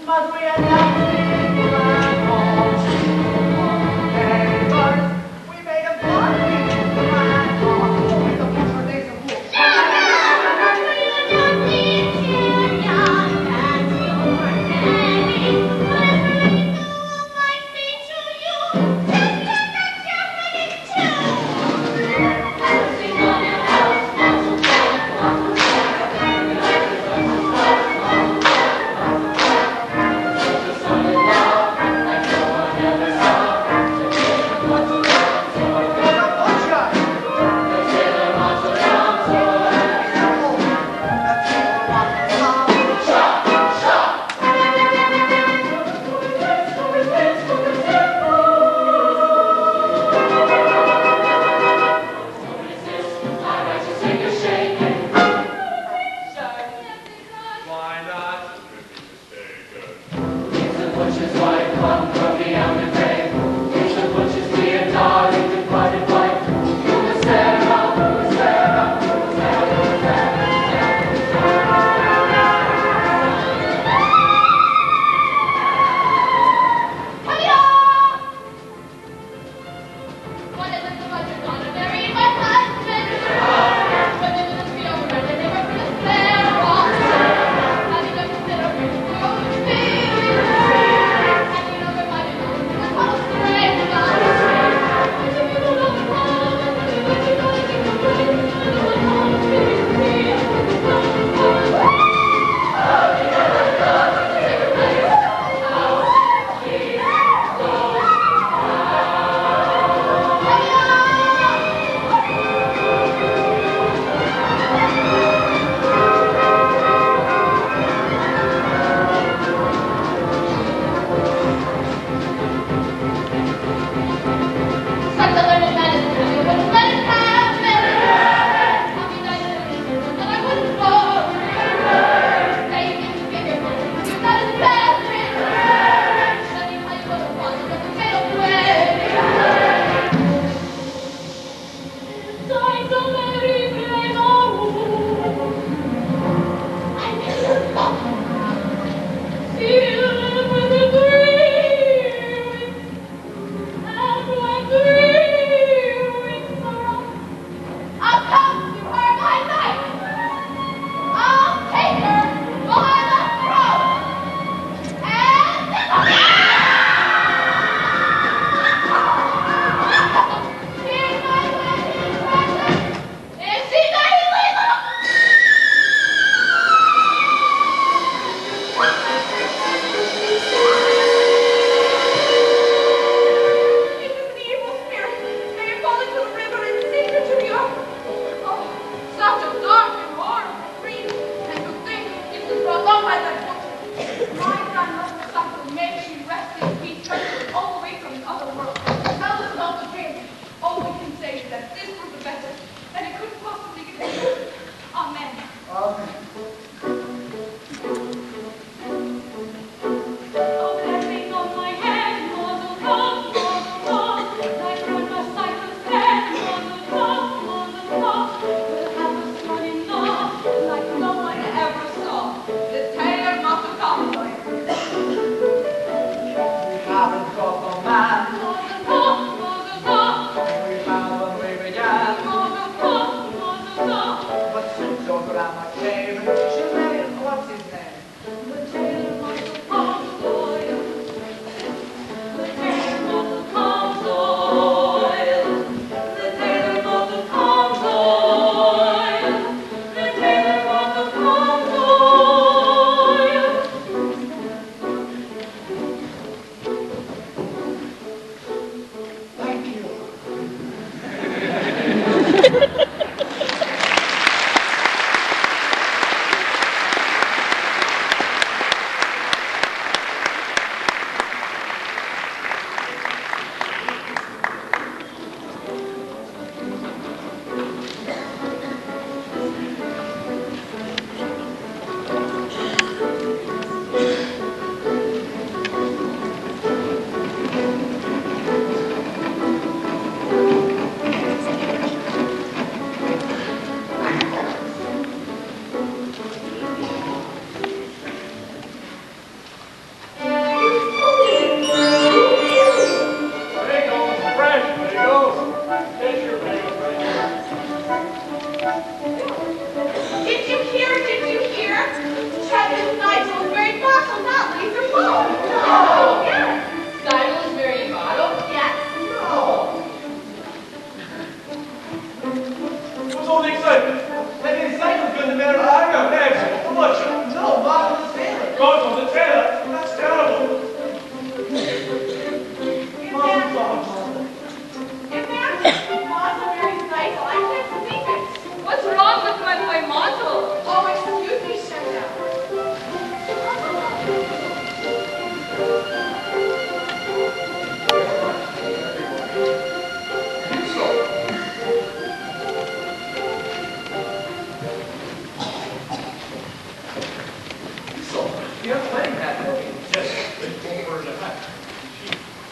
But we are not we made a bargain, with the butcher days of wolf.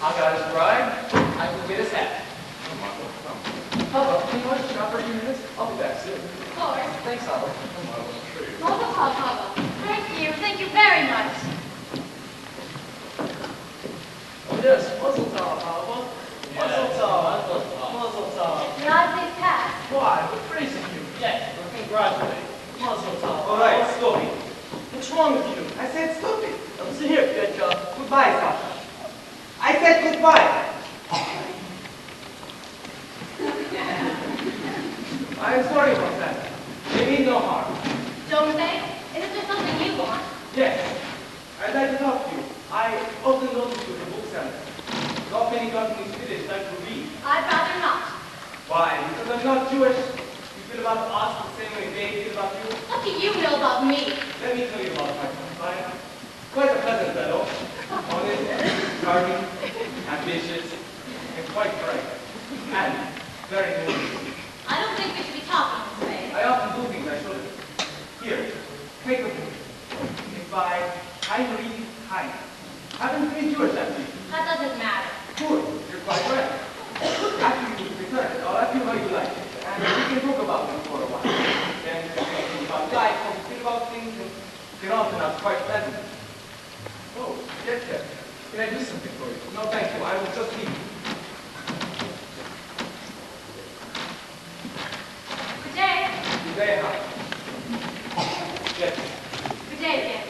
I got his bride. I will get his hat. Papa, can you watch the shop for a few minutes? I'll be back soon.
Of course.
Thanks, Papa.
Mazel tov, Papa. Thank you very much.
Oh yes, mazel tov, Papa. Mazel tov. Mazel tov.
The odds passed.
Why? We're praising you.
Yes, we're congratulating.
Mazel tov. All right, stupid. What's wrong with you? I said stupid. Now listen here, Fedja. Goodbye, Sasha. I said goodbye. I'm sorry about that. They mean no harm.
Don't they? Isn't there something you want?
Yes. I'd like to talk to you. I often notice you in the book center. Not many Japanese students like to read.
I'd rather not.
Why? Because I'm not Jewish. You feel about us the same way they feel about you.
What do you know about me?
Let me tell you about my son. Quite a pleasant fellow. Honest, charming, ambitious, and quite bright. And very moving.
I don't think we should be talking this way.
I often do things I shouldn't. Here, take a book. It's by Heinrich Heine. Happens to be Jewish, actually.
That doesn't matter.
Good, you're quite right. After you return it, I'll ask you how you like it. And we can talk about them for a while. Then we can think about life, how we feel about things, and get on to not quite pleasant. Oh, yes, sir. Can I do something for you? No, thank you. I will just leave.
Good day.
Good day, huh? Yes.
Good day again.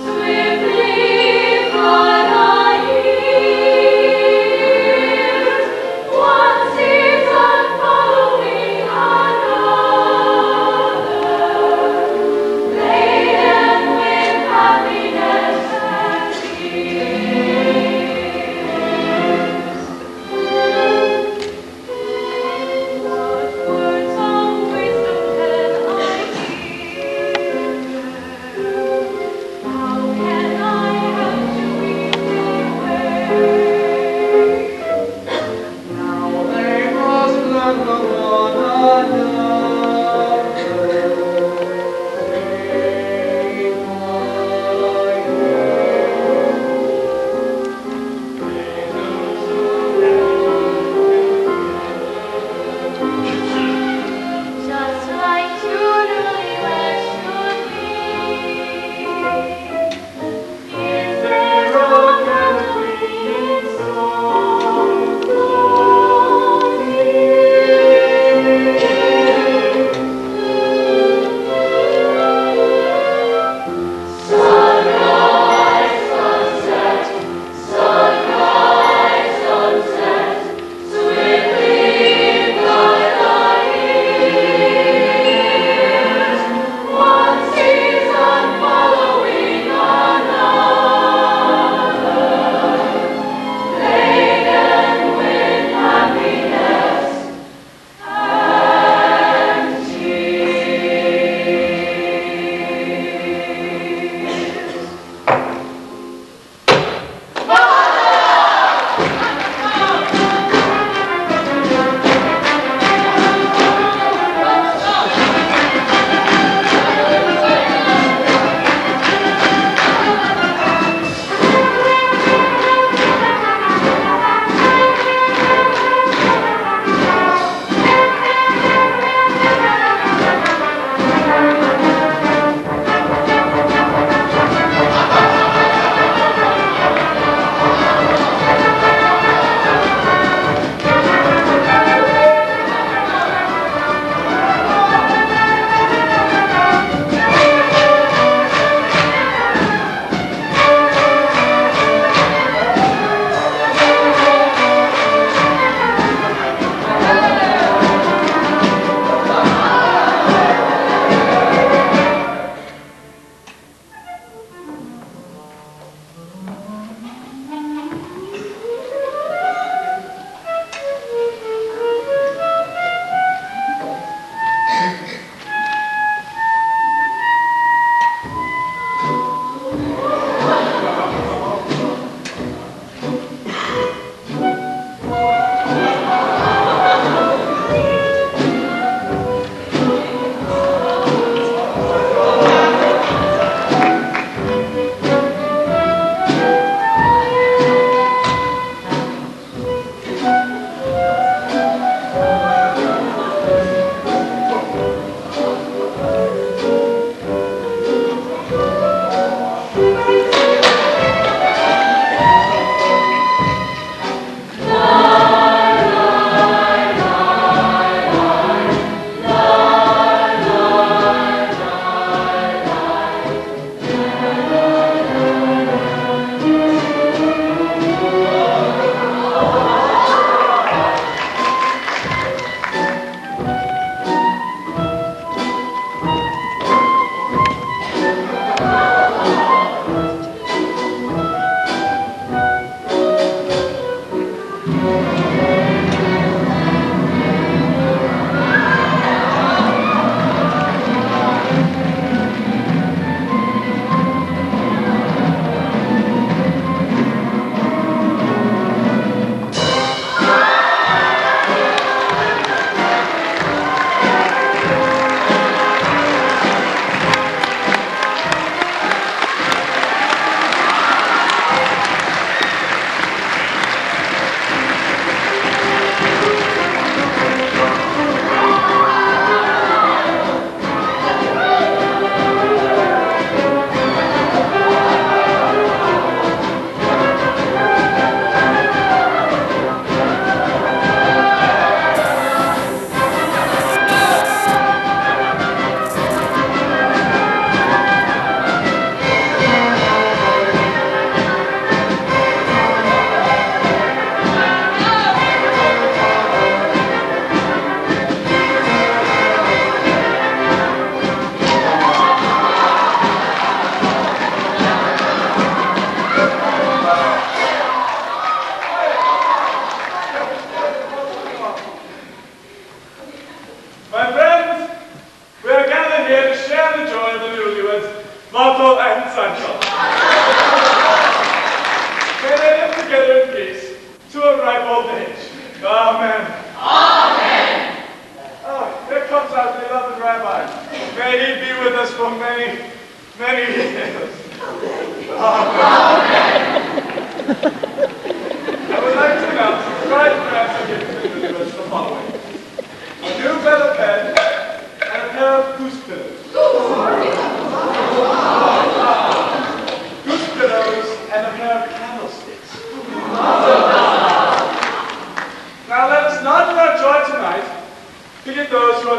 Swiftly fly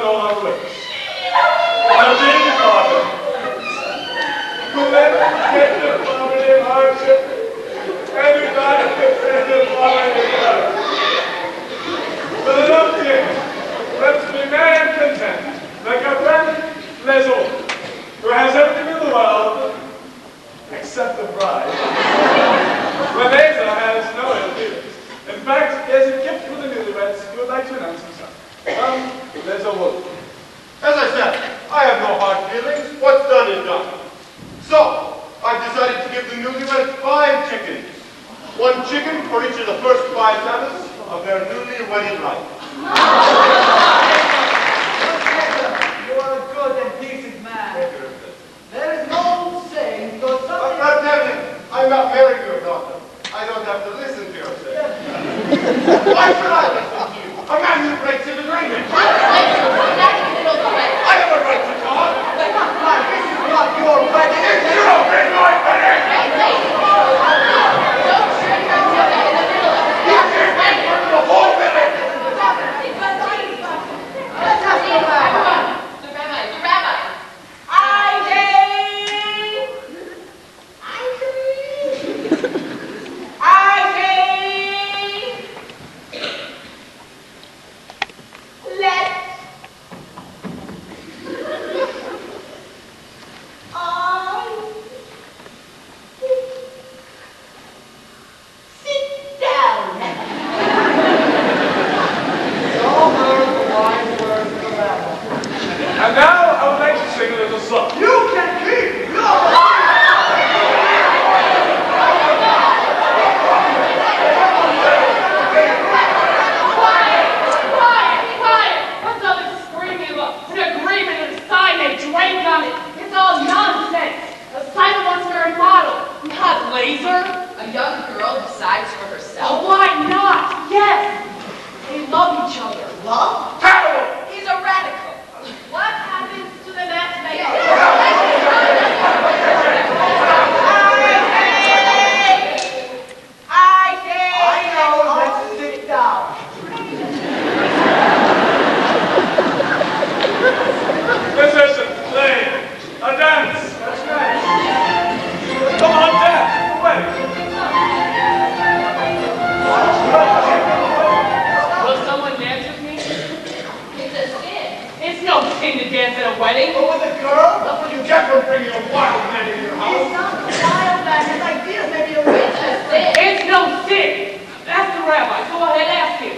no longer with us. Our dear daughter, who left get the poverty and hardship, and who died in the poverty and hardship. The little king left to be merry and content, like our friend Les Autres, who has everything in the world except a bride. Lemaitre has no ill feelings. In fact, he has a gift for the newlyweds who would like to announce himself. There's a woman.
As I said, I have no hard feelings. What's done is done. So, I've decided to give the newlyweds 5 chickens. 1 chicken for each of the first 5 minutes of their newly wedded life.
You are a good and decent man. There is no saying, though something...
But I'm not marrying your daughter. I don't have to listen to your saying. Why should I listen to you? A man who breaks his agreement. I have a right to talk.
This is not your wedding.
It's your big my wedding. You can't make fun of the whole village.
And now I would like to sing a little song.
You can keep your...
Quiet! What's all this screaming about? An agreement and a sign they drank on it. It's all nonsense. Simon wants her a model, not Laser.
A young girl decides for herself.
Oh, why not? Yes. They love each other.
Love?
Terrible!
He's a radical.
What happens to the matchmaker?
I know, let's sit down.
Musician, play, a dance. That's right. Come on, dance. Away.
Will someone dance with me?
It's a sin.
It's no sin to dance at a wedding.
But with a girl?
That's what you get for bringing a wild man into your house.
He's not a wild man. His ideas may be a rich.
It's no sin. Ask the rabbi. Go ahead, ask him.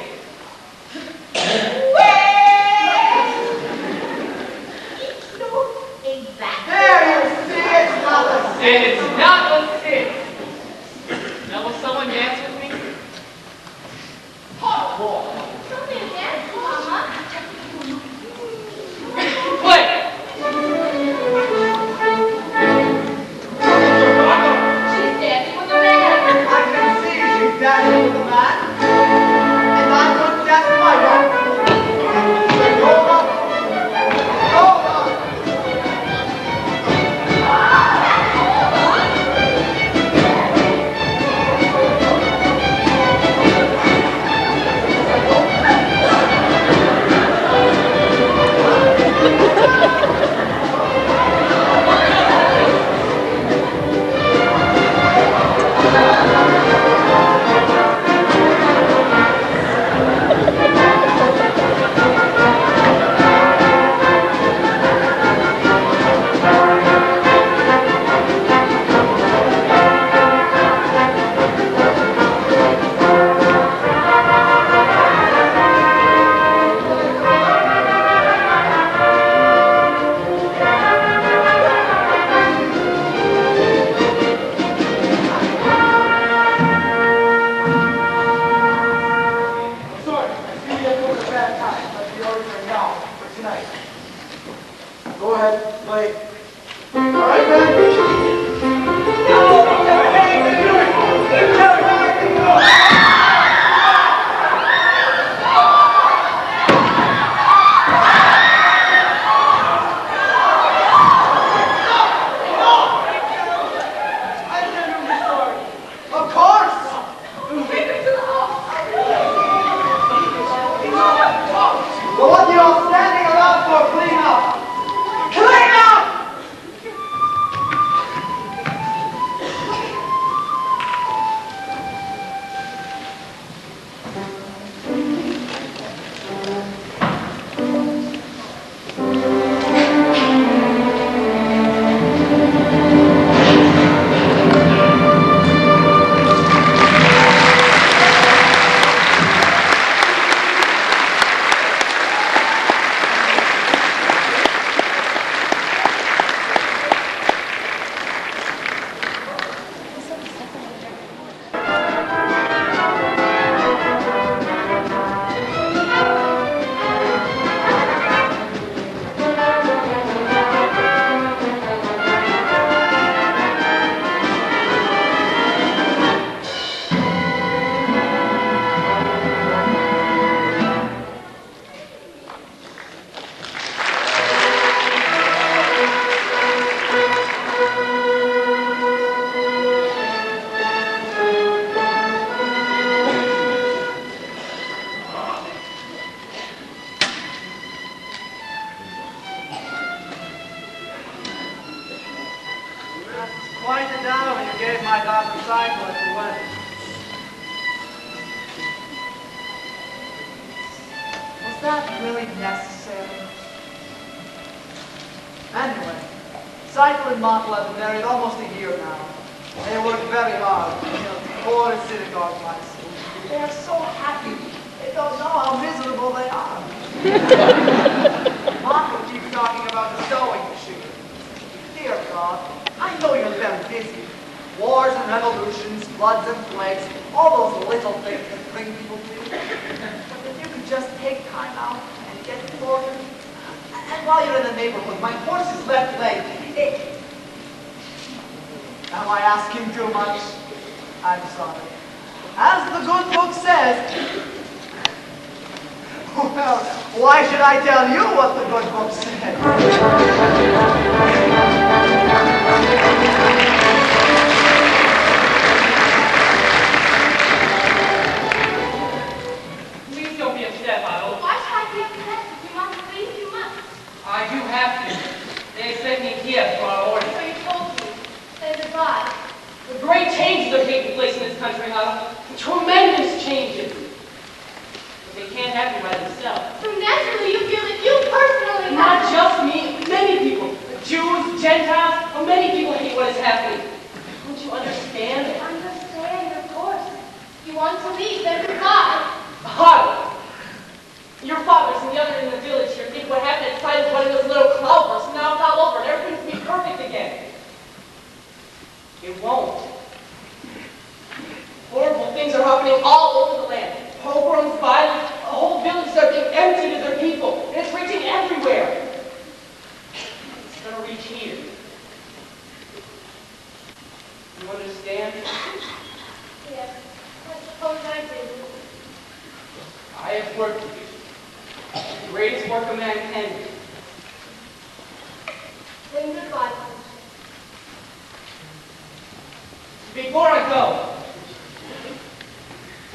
There you see, it's not a sin.
And it's not a sin. Now, will someone dance with me?
Something dance, Mama.
Play.
She's dancing with a man.
I can see she's dancing with a man. And I'm going to dance with my wife. Hold on. Hold on. cycle at the wedding. Was that really necessary? Anyway, Cycle and Montel have been married almost a year now. They worked very hard, poor synagogue mice. They are so happy. They don't know how miserable they are. Montel keeps talking about the sewing machine. Dear God, I know you're very busy. Wars and revolutions, floods and plagues, all those little things that bring people to you. But if you could just take time out and get it ordered. And while you're in the neighborhood, my horse's left leg. Am I asking too much? I'm sorry. As the good book says, well, why should I tell you what the good book says?
Please don't be upset, Otto.
Why should I be upset? You must please too much.
I do have to. They expect me here for our order.
So you told me. Say goodbye.
The great changes are taking place in this country, Otto. Tremendous changes. But they can't happen by themselves.
So naturally you feel that you personally
Not
have...
just me, many people. Jews, Gentiles, many people hate what is happening. Don't you understand?
Understand, of course. You want to leave, then goodbye.
Otto, your fathers and the others in the village here think what happened at Side was one of those little cloudbursts, and now it's all over, and everything's going to be perfect again. It won't. Horrible things are happening all over the land. Pogroms, violence, whole villages are being emptied of their people, and it's reaching everywhere. It's going to reach here. You understand?
Yes, I suppose I do.
I have worked with you. The greatest work a man can do.
Then goodbye.
Before I go,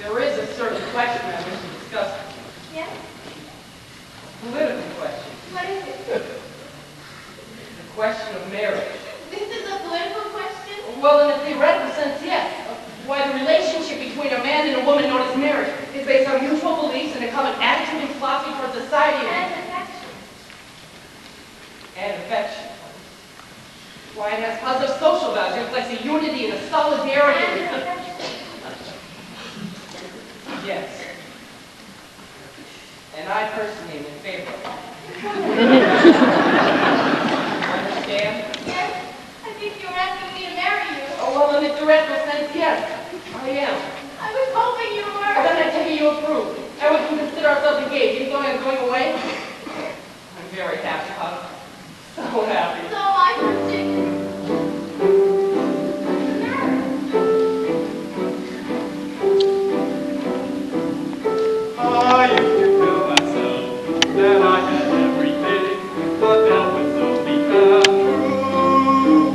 there is a certain question I wish to discuss.
Yes?
A political question.
What is it?
The question of marriage.
This is a political question?
Well, in a theoretical sense, yes. Why the relationship between a man and a woman known as marriage is based on mutual beliefs and a common attitude and philosophy towards society
And affection.
and affection. Why it has positive social values, it reflects a unity and a solidarity.
And affection.
Yes. And I personally am in favor of that. Understand?
Yes, I think you're asking me to marry you.
Oh, well, in a theoretical sense, yes, I am.
I was hoping you
Well,
were.
then I take it you approve. And we can consider ourselves engaged. Even though I'm going away, I'm very happy, Papa. So happy.
So I continue.
I used to tell myself that I had everything, but that was only half true.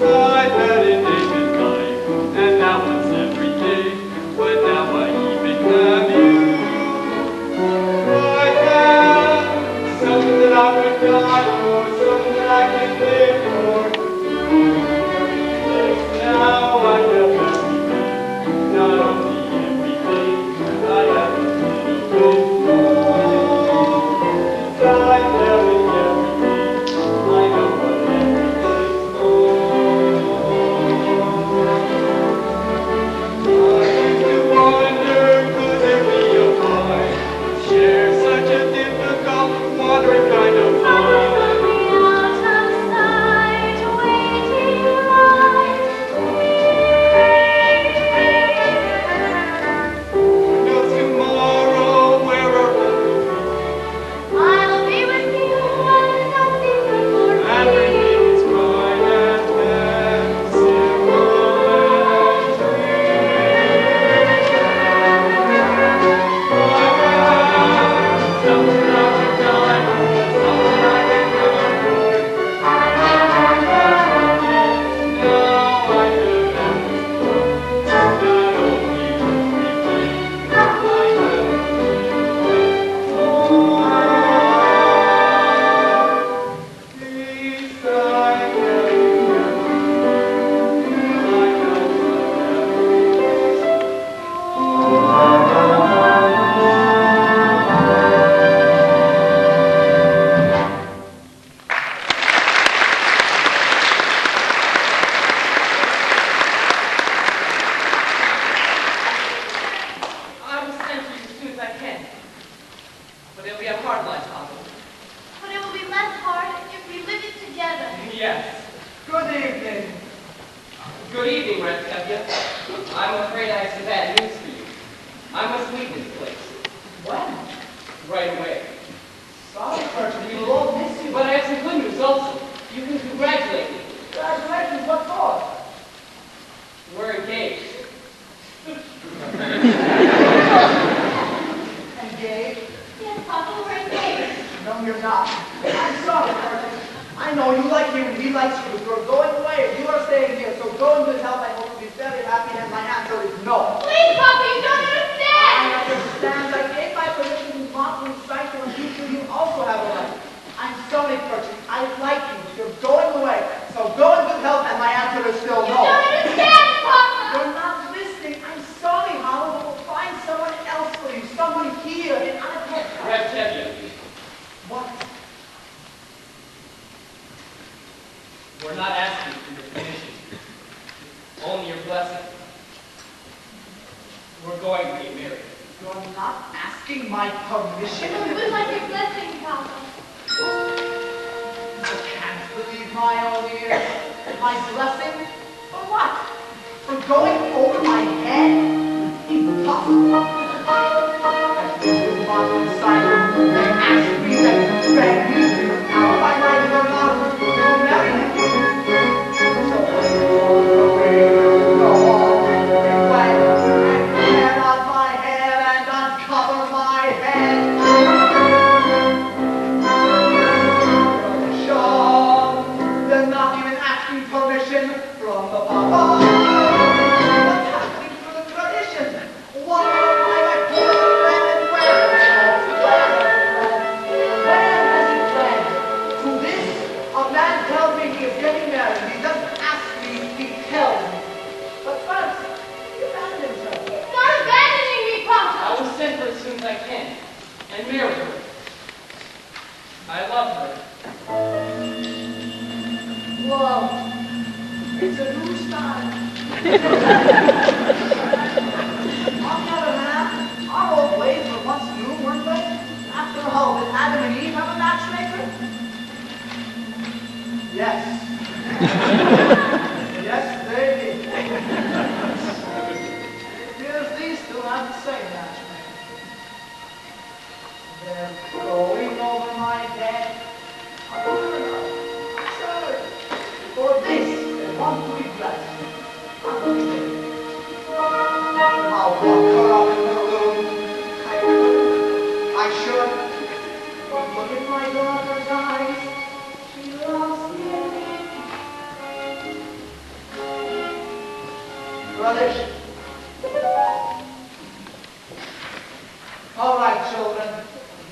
I had an aim in life, and that was everything, but now I even have you. I have
likes you. You're going away. You are staying here. So go in good health. I hope you'll be very happy. And my answer is no.
Please, Papa, you don't understand.
I understand. I gave my permission to want to recite you, and you two, you also have a right. I'm sorry, Percy. I like you. You're going away. So go in good health, and my answer is still
You
no.
don't understand, Papa.
You're not listening. I'm sorry, Howard. We'll find someone else for you. Someone here in Unattended.
Rev Tevye,
What?
we're not asking for your permission. Only your blessing. We're going to get married.
You're not asking my permission?
It was like your blessing, Papa.
I can't believe my own ears. My blessing? For what? For going over my head? Impossible. And this is not inside. They asked me, they begged me. Now if I like it or not, they will marry me. So I go away, go home, reflect, and tear out my hair and uncover my head. They're not even asking permission from the Papa. What's happening to the tradition? Why I put a plan and where has it planned? To this, a man tells me he is getting married. He doesn't ask me, he tells me. But first, he abandoned himself.
He's not abandoning me, Papa.
I will send her as soon as I can and marry her. I love her.
Whoa, it's a new style. On the other hand, our old ways were once new, weren't they? After all, did Adam and Eve have a matchmaker? Yes. Yes, they did. It appears these two have the same matchmaker. They're going over my head. For this, they want to be blessed. I'll walk her up in her room. I could. I should. Look in my daughter's eyes. She loves me. Brothers. All right, children.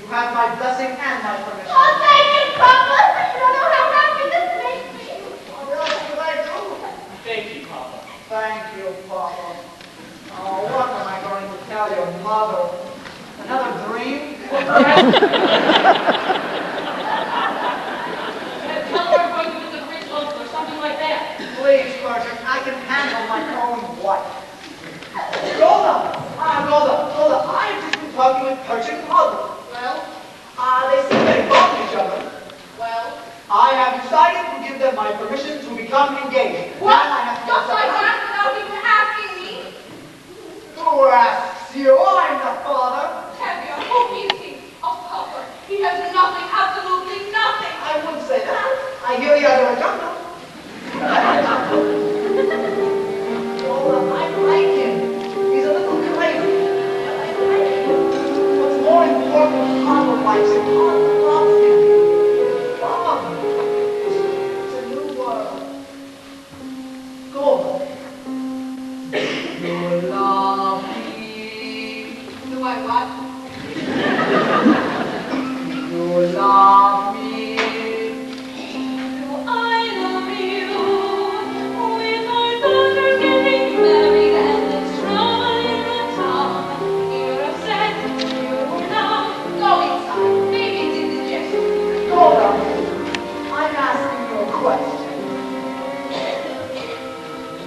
You have my blessing and my permission.
Oh, thank you, Papa. You don't know how happy this makes me.
What else could I do?
Thank you, Papa.
Thank you, Papa. Oh, what am I going to tell your mother? Another dream?
Tell her I'm going to do the bridge lunch or something like that.
Please, Persian, I can handle my own wife. Golda! Golda, I've just been talking with Persian mother.
Well,
They seem very fond of each other.
well.
I have decided to give them my permission to become engaged.
What?
Now I have to
Just like
decide.
that without even asking me?
Who asks you? I'm the father.
Tevye, who is he? A pauper. He has nothing, absolutely nothing.
I wouldn't say that. I hear you out of a jungle. Golda, I like him. He's a little crazy. But I like him. What's more important, Papa likes him. Papa loves him. Mom, it's a new world. Golda, you love me.
Do I what?
You love me.
Do I love you? With our daughters getting married and it's drama in the town. You're upset, you're down. Go inside. Maybe it's indigestion.
Golda, I'm asking you a question.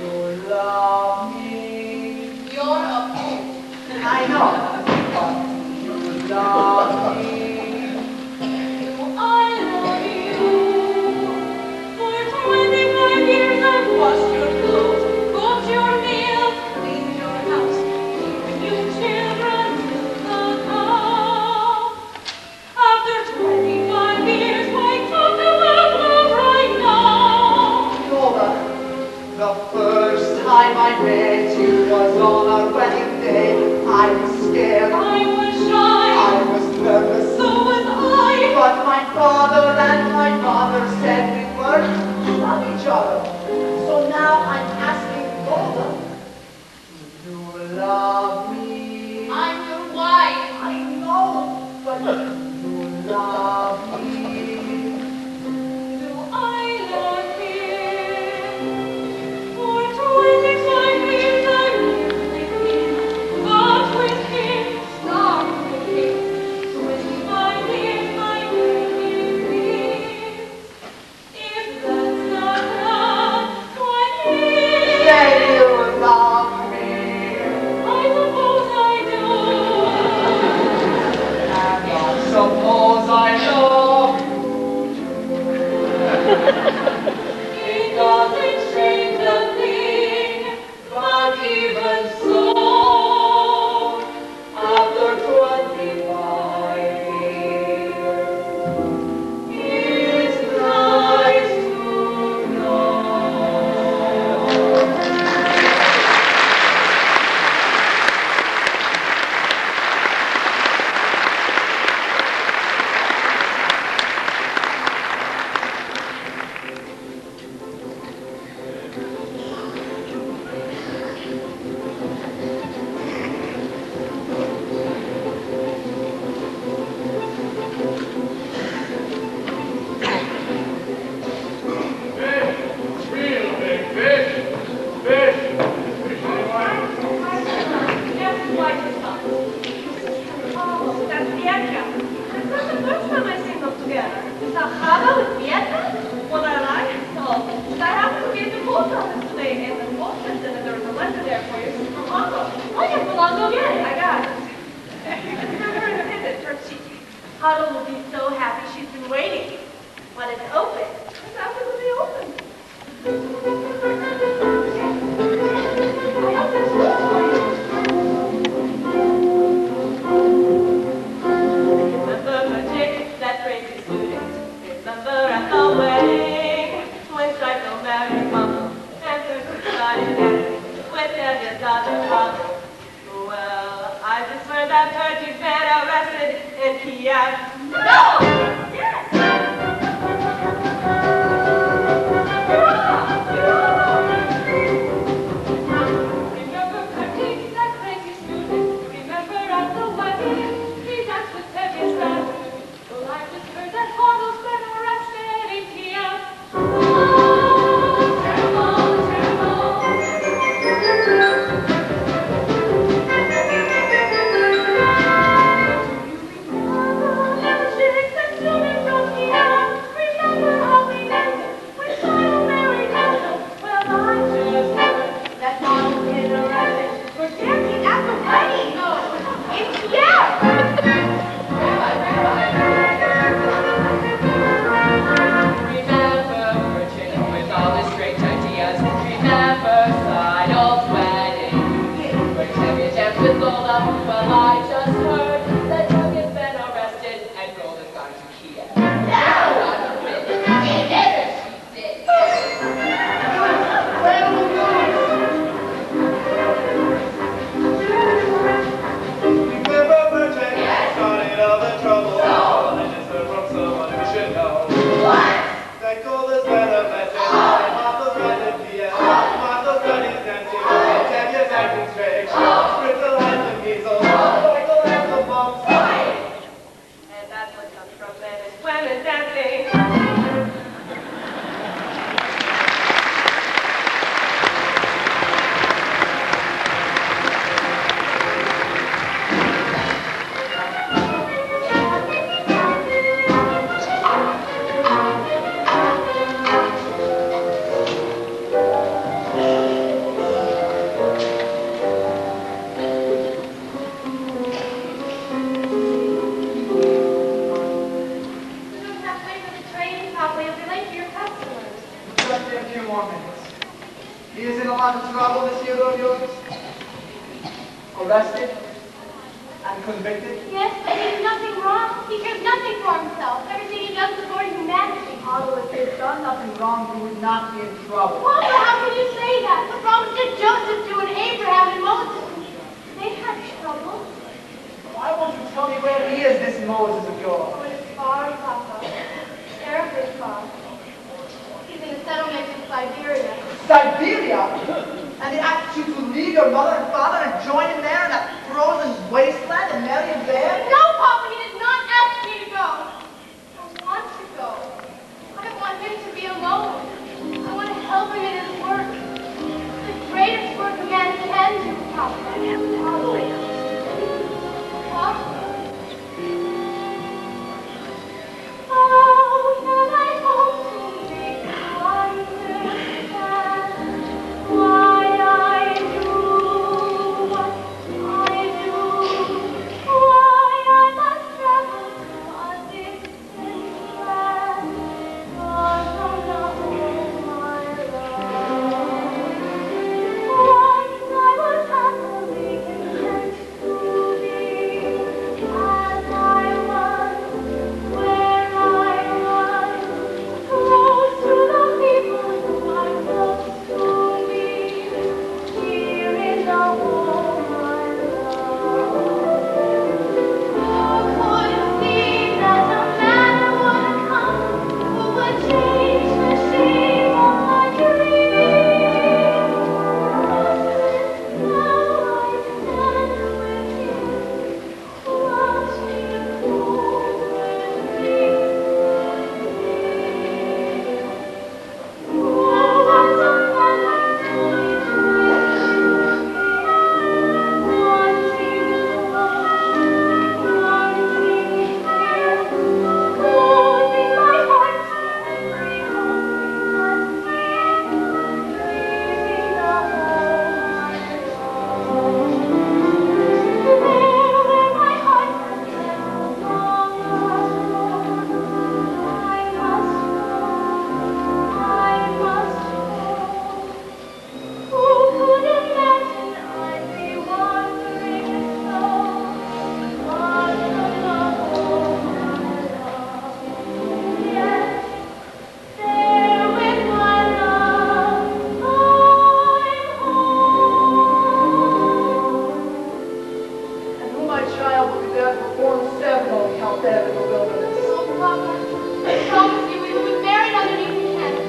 You love me.
You're a fool.
I know, but you love me.
Do I love you? For 25 years I've washed your clothes, cooked your meals, cleaned your house, given you children till the house. After 25 years, why talk about love right now?
Golda, the first time I met you was on our wedding day. I was scared.
I was shy.
I was
Sahara with Vietnam? Well, I like it. So, I happened to be at the post office today, and the post said that there was a letter there for you from Mama.
I guess we'll all go get it.
I got it. Remember in the visit, Huddle will be so happy she's been waiting. When it's open, it's absolutely open. I have this book for you. Remember the chick that crazy student. Remember at the wedding when Psycho married Mama and Susan started dancing with his other father. Well, I just heard that Percy's been arrested in Kiev. No! Yes!
Remember Percy, that crazy student. Remember at the wedding, he danced with Tevye's dad. Well, I just heard that Harlo's been arrested in Kiev. Oh, terrible,
Arrested and convicted?
Yes, but he's nothing wrong. He cares nothing for himself. Everything he does is for humanity.
Although if he had done nothing wrong, he would not be in trouble.
Well, but how can you say that? What wrong did Joseph do and Abraham and Moses? They had trouble.
Why won't you tell me where he is, this Moses of yours?
Oh, it's far, Papa. Terribly far. He's in a settlement in Siberia.
Siberia? And they asked you to leave your mother and father and join him there in that frozen wasteland and marry him there?
No, Papa, he did not ask me to go. I want to go. I don't want him to be alone. I want to help him in his work. The greatest work a man can do, Papa. What? Oh, can I hope to make you understand why I do what I do?
there in the wilderness.
Oh, Papa, I promise you we will be married underneath the canopy.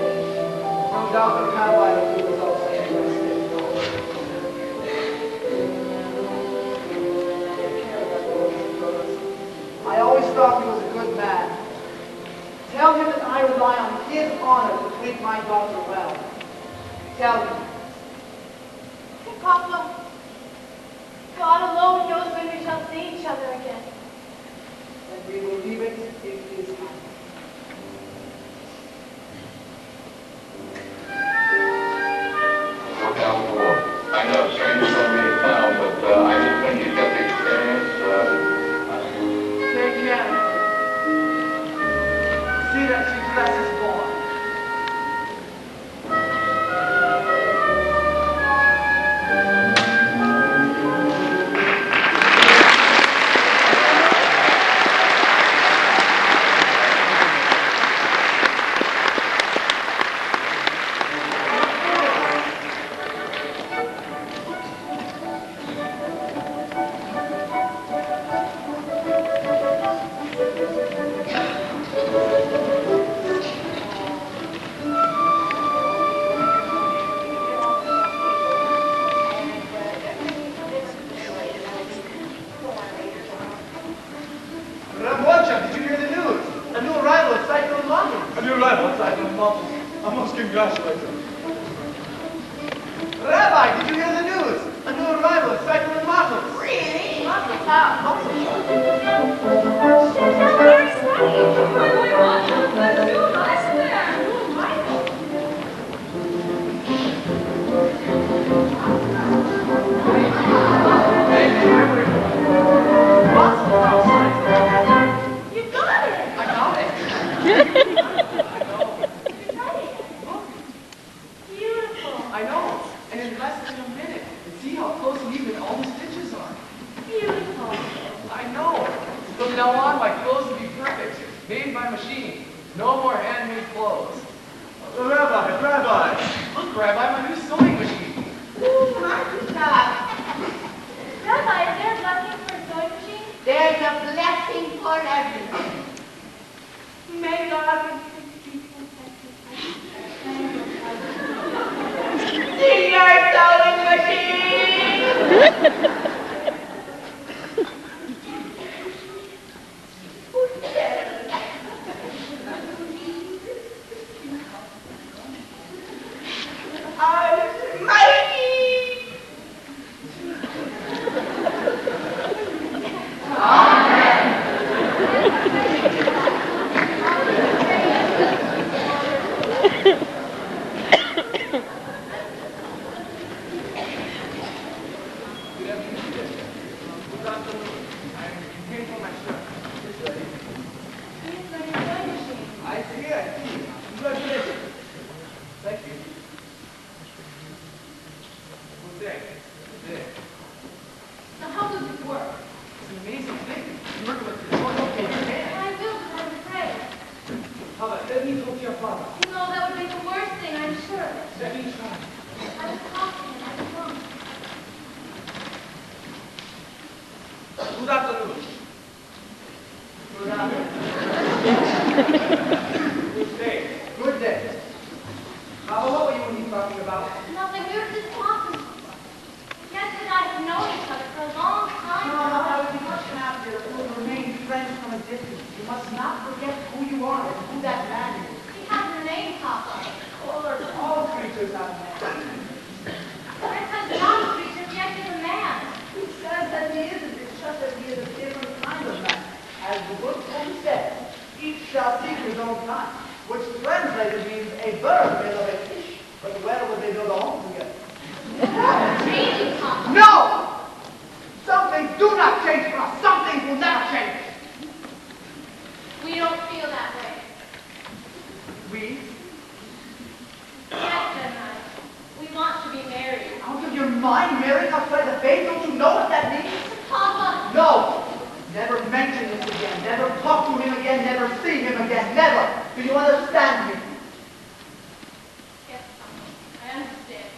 No doubt the rabbi will do results like I always thought he was a good man. Tell him that I rely on his honor to treat my daughter well. Tell him.
Hey, Papa, God alone knows when we shall see each other again.
And we will leave it in his hands.
I know, strange for me to sound, but I just think you get the experience.
Take care. See that she dresses boy.
Ramocha, did you hear the news? A new arrival at Cyclone Mountain. A new arrival at Cyclone Mountain. I must congratulate him. Rabbi, did you hear the news? A new arrival at Cyclone Mountain.
Really?
Lots of time. Lots of very funny. My mom has a new life there. New life. You got it.
I got it.
Beautiful.
I know. And in less than a minute. And see how close and even all the stitches are.
Beautiful.
I know. From now on, my clothes will be perfect. Made by machine. No more handmade clothes.
Rabbi.
Look, Rabbi, my new sewing machine.
Ooh, Martha.
Rabbi, is there a blessing for a sewing machine?
There's a blessing for everything. May God see your sewing machine. Almighty.
I see. Congratulations. Thank you. Good day.
Now, how does it work?
It's an amazing thing. You work with the toy in your hand.
I will, but I'm afraid.
How about let me talk to your father?
No, that would be the worst thing, I'm sure.
Let me try.
I was talking and I was wrong.
Good afternoon.
Good afternoon.
Good day.
Good day.
What were you talking about?
Nothing, we were just talking. Jess and I have known each other for a long time
No, I
now.
would be much happier if we would remain friends from a distance. You must not forget who you are and who that man is.
He has her name, Papa.
Of course, all creatures have names.
Chris has not a creature, yet he's a man.
He says that he isn't. It's just that he is a different kind of man. As the book only says, each shall seek his own kind, which translated means a bird may love a fish, but where would they build a home together?
Really, Papa?
No! Something do not change for us. Something will never change.
We don't feel that way.
We?
Jess and I. We want to be married.
Out of your mind, marrying outside the faith? Don't you know what that means?
Papa!
No! Never mention this again. Never talk to him again. Never see him again. Never. Do you understand me?
Yes, Papa. I understand.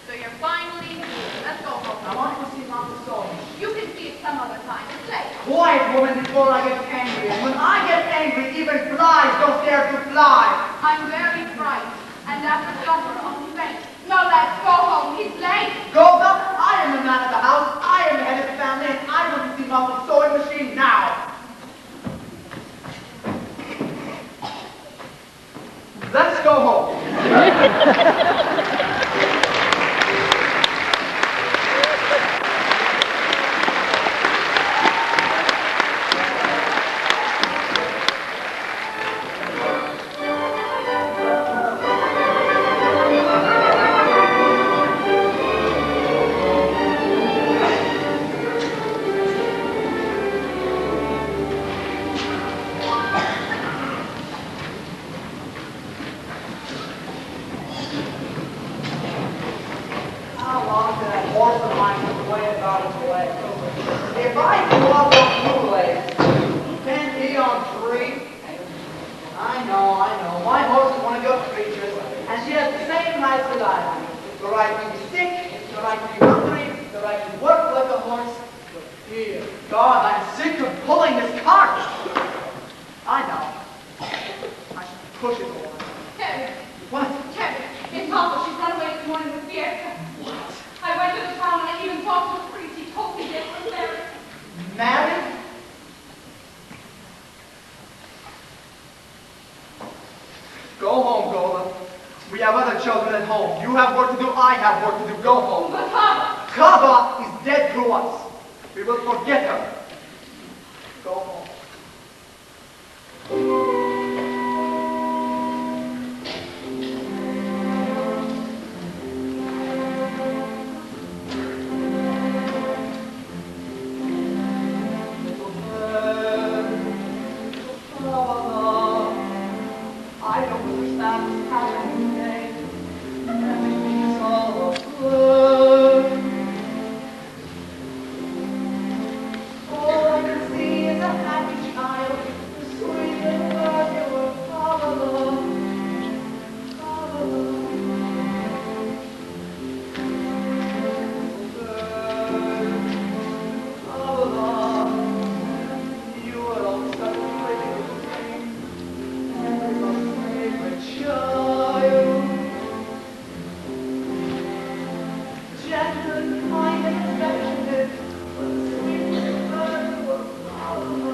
So you're finally... Let's go home.
I want to see Mama sewing.
You can see it some other time. It's late.
Quiet, woman, before I get angry. And when I get angry, even flies don't dare to fly.
I'm very frightened, and after supper I'll faint. No, let's go home. He's late.
Golda, I am the man of the house. I am the head of the family, and I want to see Mama's sewing machine now. Let's go home. How long did that horse of mine complain about his legs? If I grew up on 2 legs, can't he on 3? I know. My horse is one of your creatures, and she has the same rights that I have. It's the right to be sick, it's the right to be hungry, it's the right to work like a horse. But dear God, I'm sick of pulling this cart. I know. I should push it more.
Kevin,
What?
Kevin, it's awful. She's run away this morning with Fiesta.
What?
I went to the town and I even talked to the priest. He told me they were married.
Married? Go home, Gola. We have other children at home. You have work to do, I have work to do. Go home.
But Papa,
Kava is dead to us. We will forget her. Go home. I don't understand what's happening today. Everything's all a blur. All I can see is a happy child, sweet and virtual Kava. You are all such a pretty thing. Everyone's favorite child. Gentle and kind and affectionate, but sweet and virtual Kava.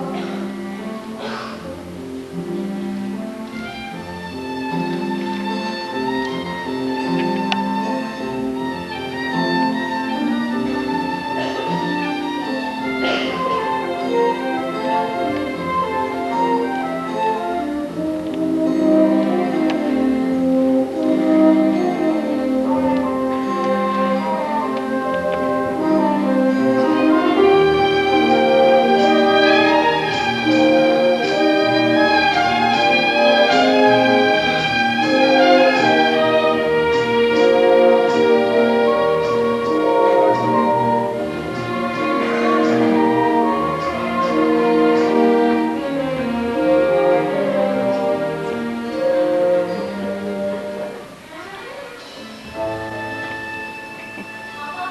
Papa,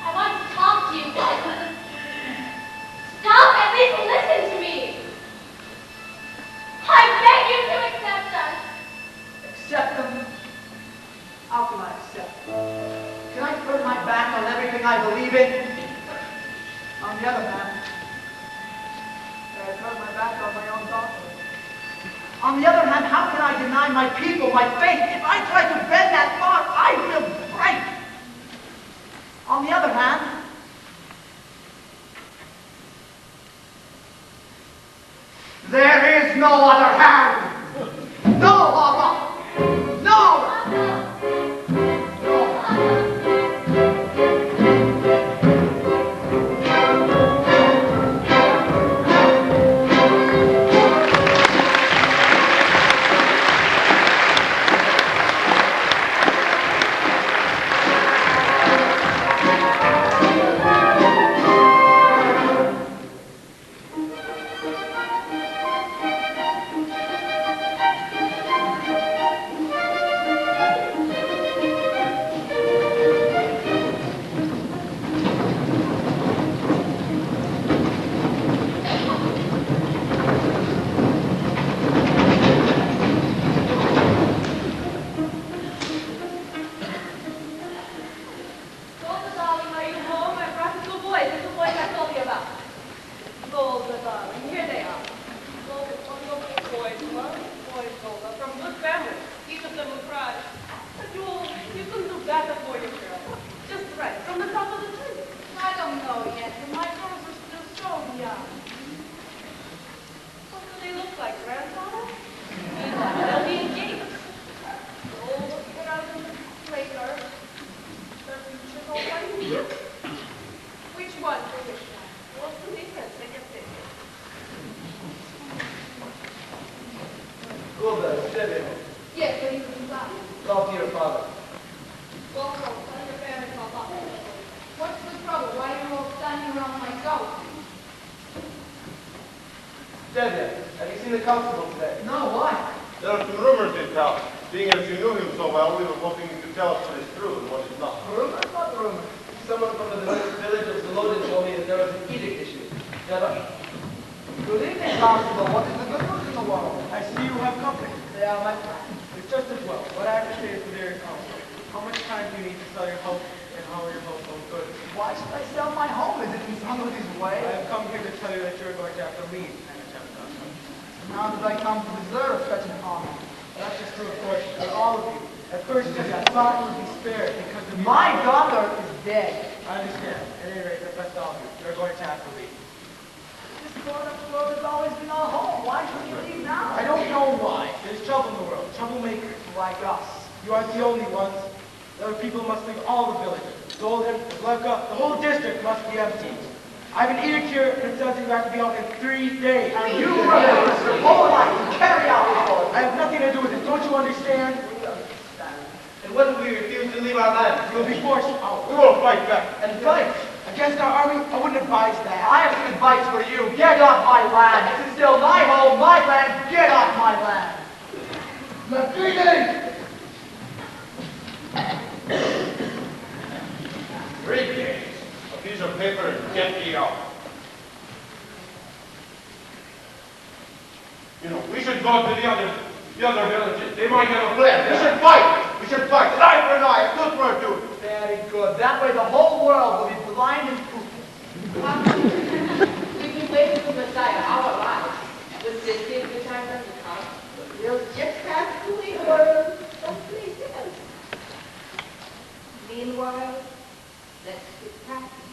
I want to talk to you. Stop, at least listen to me. I beg you to accept us.
Accept them? How can I accept them? Can I turn my back on everything I believe in? On the other hand, can I turn my back on my own doctrine? On the other hand, how can I deny my people, my faith? If I try to bend that far, I will break. On the other hand, there is no other hand. No, Papa. No.
What's the wish now? What's the difference? I can say.
Good, Stevie.
Yes, but he's in class.
Talk to your father.
Well, tell your parents I'll talk to them. What's the trouble? Why are you all standing around my ghost?
Stevie, have you seen the constable today?
No, why?
There are some rumors in town. Being as you knew him so well, we were hoping you could tell us what is true and what is not.
Rumors? What rumors? Someone from the village of Zalodin told me that there was an edict issued.
Good evening, Constable. What is the good news in the world?
I see you have company.
They are my friends.
It's just as well. What I have to say is very constable. How much time do you need to sell your house and how are your household goods?
Why should I sell my home? Is it in somebody's way?
I have come here to tell you that you're going to have to leave Anachamka.
How did I come to deserve such an honor?
Not just true, of course, but all of you. At first, I thought you would be spared because of your
My daughter is dead.
I understand. At any rate, that best all of you. You're going to have to leave.
This corner of the world has always been our home. Why should you leave now?
I don't know why. There's trouble in the world. Troublemakers like us. You aren't the only ones. The other people must leave all the villages. Zolden, Blevka, the whole district must be empty. I have an edict here, and it says that you have to be out in 3 days.
And you remember your whole life to carry out the order.
I have nothing to do with it. Don't you understand?
And what if we refuse to leave our land?
You'll be forced out.
We will fight back.
And fight.
Against our army, I wouldn't advise that.
I have some advice for you. Get off my land. This is still my home, my land. Get off my land.
Now, 3 days!
3 days. A piece of paper and get me out. You know, we should go to the other villages. They might have a plan. We should fight. We should fight. An eye for an eye, a tooth for a tooth.
Very good. That way the whole world will be blind and toothless.
We've been waiting for Messiah our lives. Was this the time that he come? We'll just have to rehearse something else. Meanwhile, let's get practicing.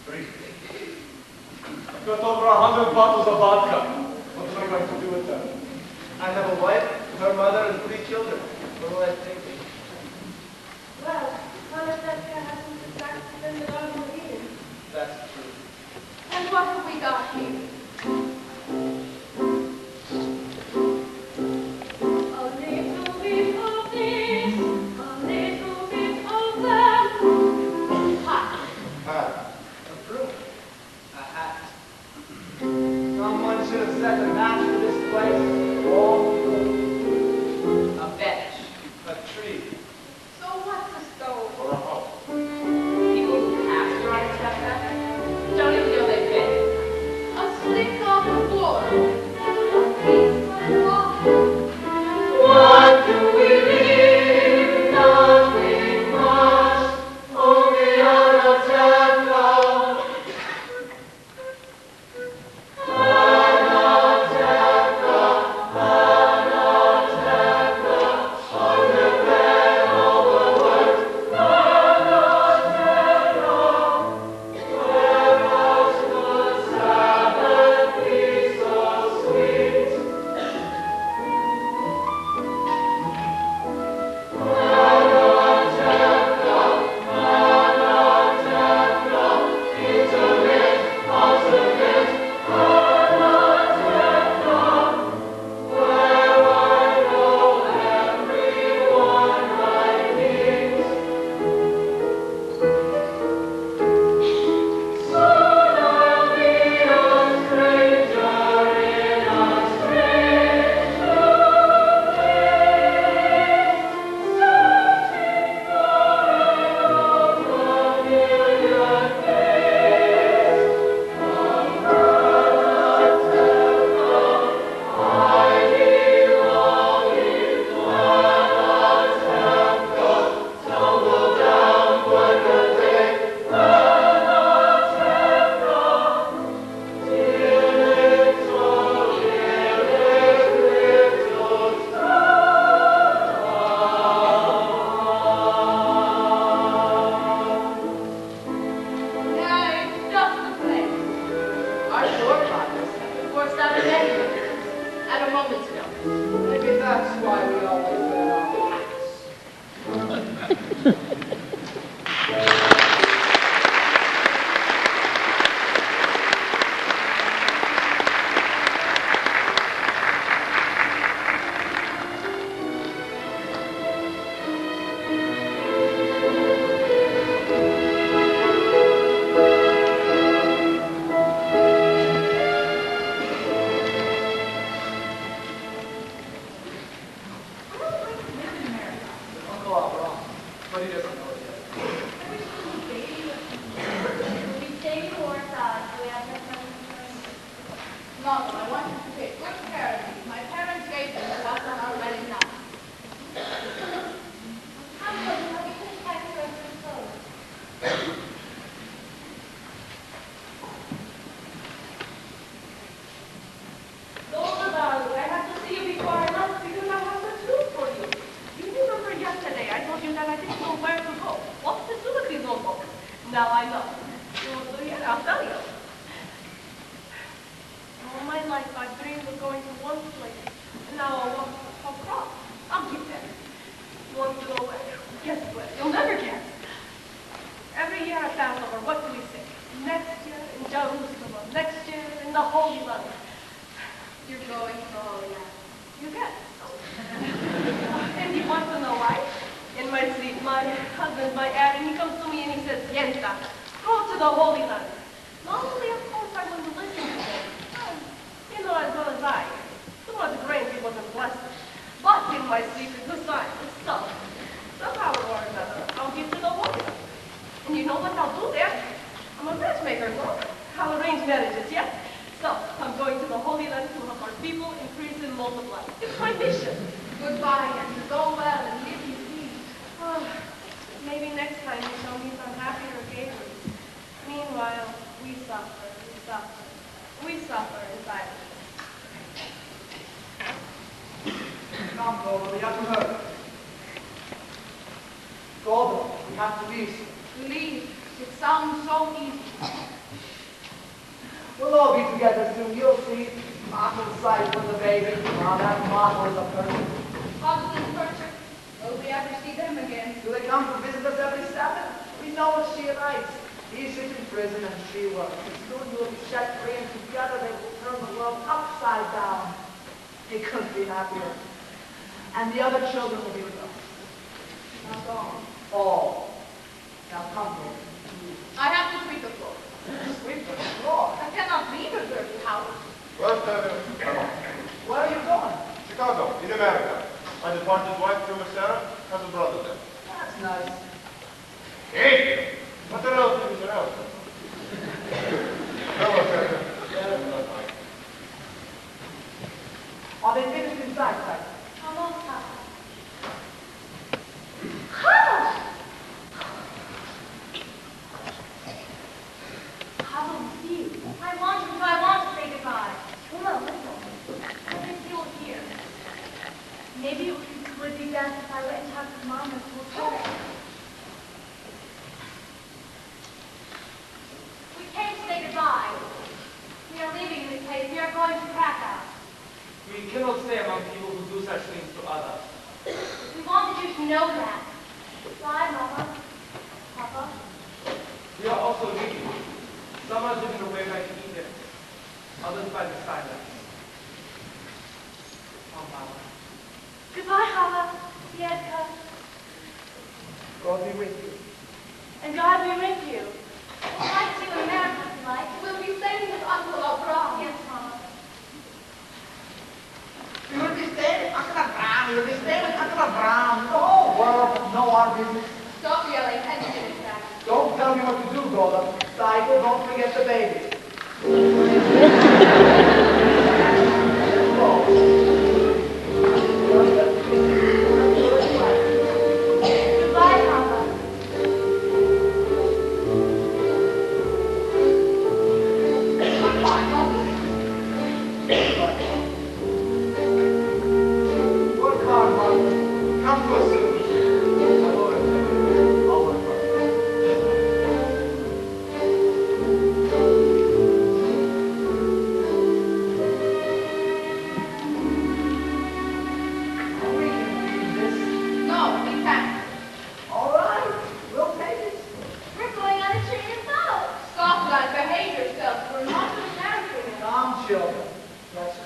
3.
I've got over 100 bottles of vodka. What am I going to do with them? I have a wife, her mother, and 3 children. What will I take?
Well, one of them hasn't been practiced in the Garden of Eden.
That's true.
And what have we got here? A little bit of this, a little bit of that. Hot.
A broom. A hat.
Someone should have set the match for this place long ago.
A bench.
A tree.
So what's a stove?
Or a house.
People pass around stuff like that. Don't even know they've been.
A slick cotton floor. A piece of wall.
What do we need? Nothing much, only Anachamka. Anachamka, Anachamka, underfed, overworked. Anachamka, where else would Sabbath be so sweet?
Yeah, it's just a place.
Our forefathers have forced out of any at a moment's notice.
Maybe that's why we always wear our hats.
Malcolm, I want you to take good care of me. My parents gave them to us on our wedding night.
I'm going to help you put back the rest of the clothes.
Lola, darling, I have to see you before I left because I have the truth for you. You remember yesterday I told you that I didn't know where to go. What to do with these old books? Now I know. So here, I'll tell you. All my life I dreamed of going to one place, and now I walk across. I'll get there. Want to go where? Guess where? You'll never guess. Every year at Passover, what do we say? Next year in Jerusalem, next year in the Holy Land.
You're going to the Holy Land.
You guess. And you want to know why? In my sleep, my husband, my Aaron, he comes to me and he says, Yenta, go to the Holy Land. Normally, of course, I wouldn't listen to him. You know as well as I. Too much grain he wasn't blessed. But in my sleep, it's a sign, it's stuff. Somehow or another, I'll get to the Holy Land. And you know what I'll do there? I'm a matchmaker, no? I'll arrange marriages, yes? So, I'm going to the Holy Land to help our people increase and multiply. It's my mission.
Goodbye, and go well and live in peace.
Oh, maybe next time you shall meet on happier occasions. Meanwhile, we suffer, we suffer in silence.
Come, Golda, we have to hurry. Golda, we have to leave.
Leave. It sounds so easy.
We'll all be together soon. You'll see. Martha's sight for the baby. Now that Martha is a person.
Hobson and Percher. Will we ever see them again?
Do they come to visit us every Sabbath? We know what she likes. He sits in prison and she works. Soon you will be set free and together they will turn the world upside down. He couldn't be happier. And the other children will be with us.
Not all.
All. Now come, Lord.
I have to sweep the floor.
Sweep the floor.
I cannot leave a dirty house.
Well, come on.
Where are you going?
Chicago, in America. My departed wife, Miss Sarah, has a brother there.
That's nice.
Hey! What the relative is your house? Hello, Sarah.
Are they finished inside, right?
Almost up. How will we see you? I want to say goodbye. Come on, listen. I think you'll hear. Maybe it would be best if I went and talked to Mom and told her. We came to say goodbye. We are leaving this place. We are going to Krakow.
We cannot stay among people who do such things to others.
We wanted you to know that. Bye, Mama. Papa.
We are also leaving. Some are driven away by the Eden, others by the silence. Oh, Mama.
Goodbye, Hava. Yedka.
God be with you.
And God be with you.
We'll like to in America if you like.
We'll be staying with Uncle Abraham.
Yes, Mama.
You'll be staying with Uncle Abraham. You'll be staying with Uncle Abraham. The whole world know our business.
Stop yelling and get it back.
Don't tell me what to do, Golda. Cycle, don't forget the baby.
Goodbye, Papa.
Work hard, Martha. Come to us soon. My Lord. Always.
No, we can't.
All right, we'll take it.
We're going on a train of boat.
Stop that. Behave yourself. We're not in America.
Come, children. Let's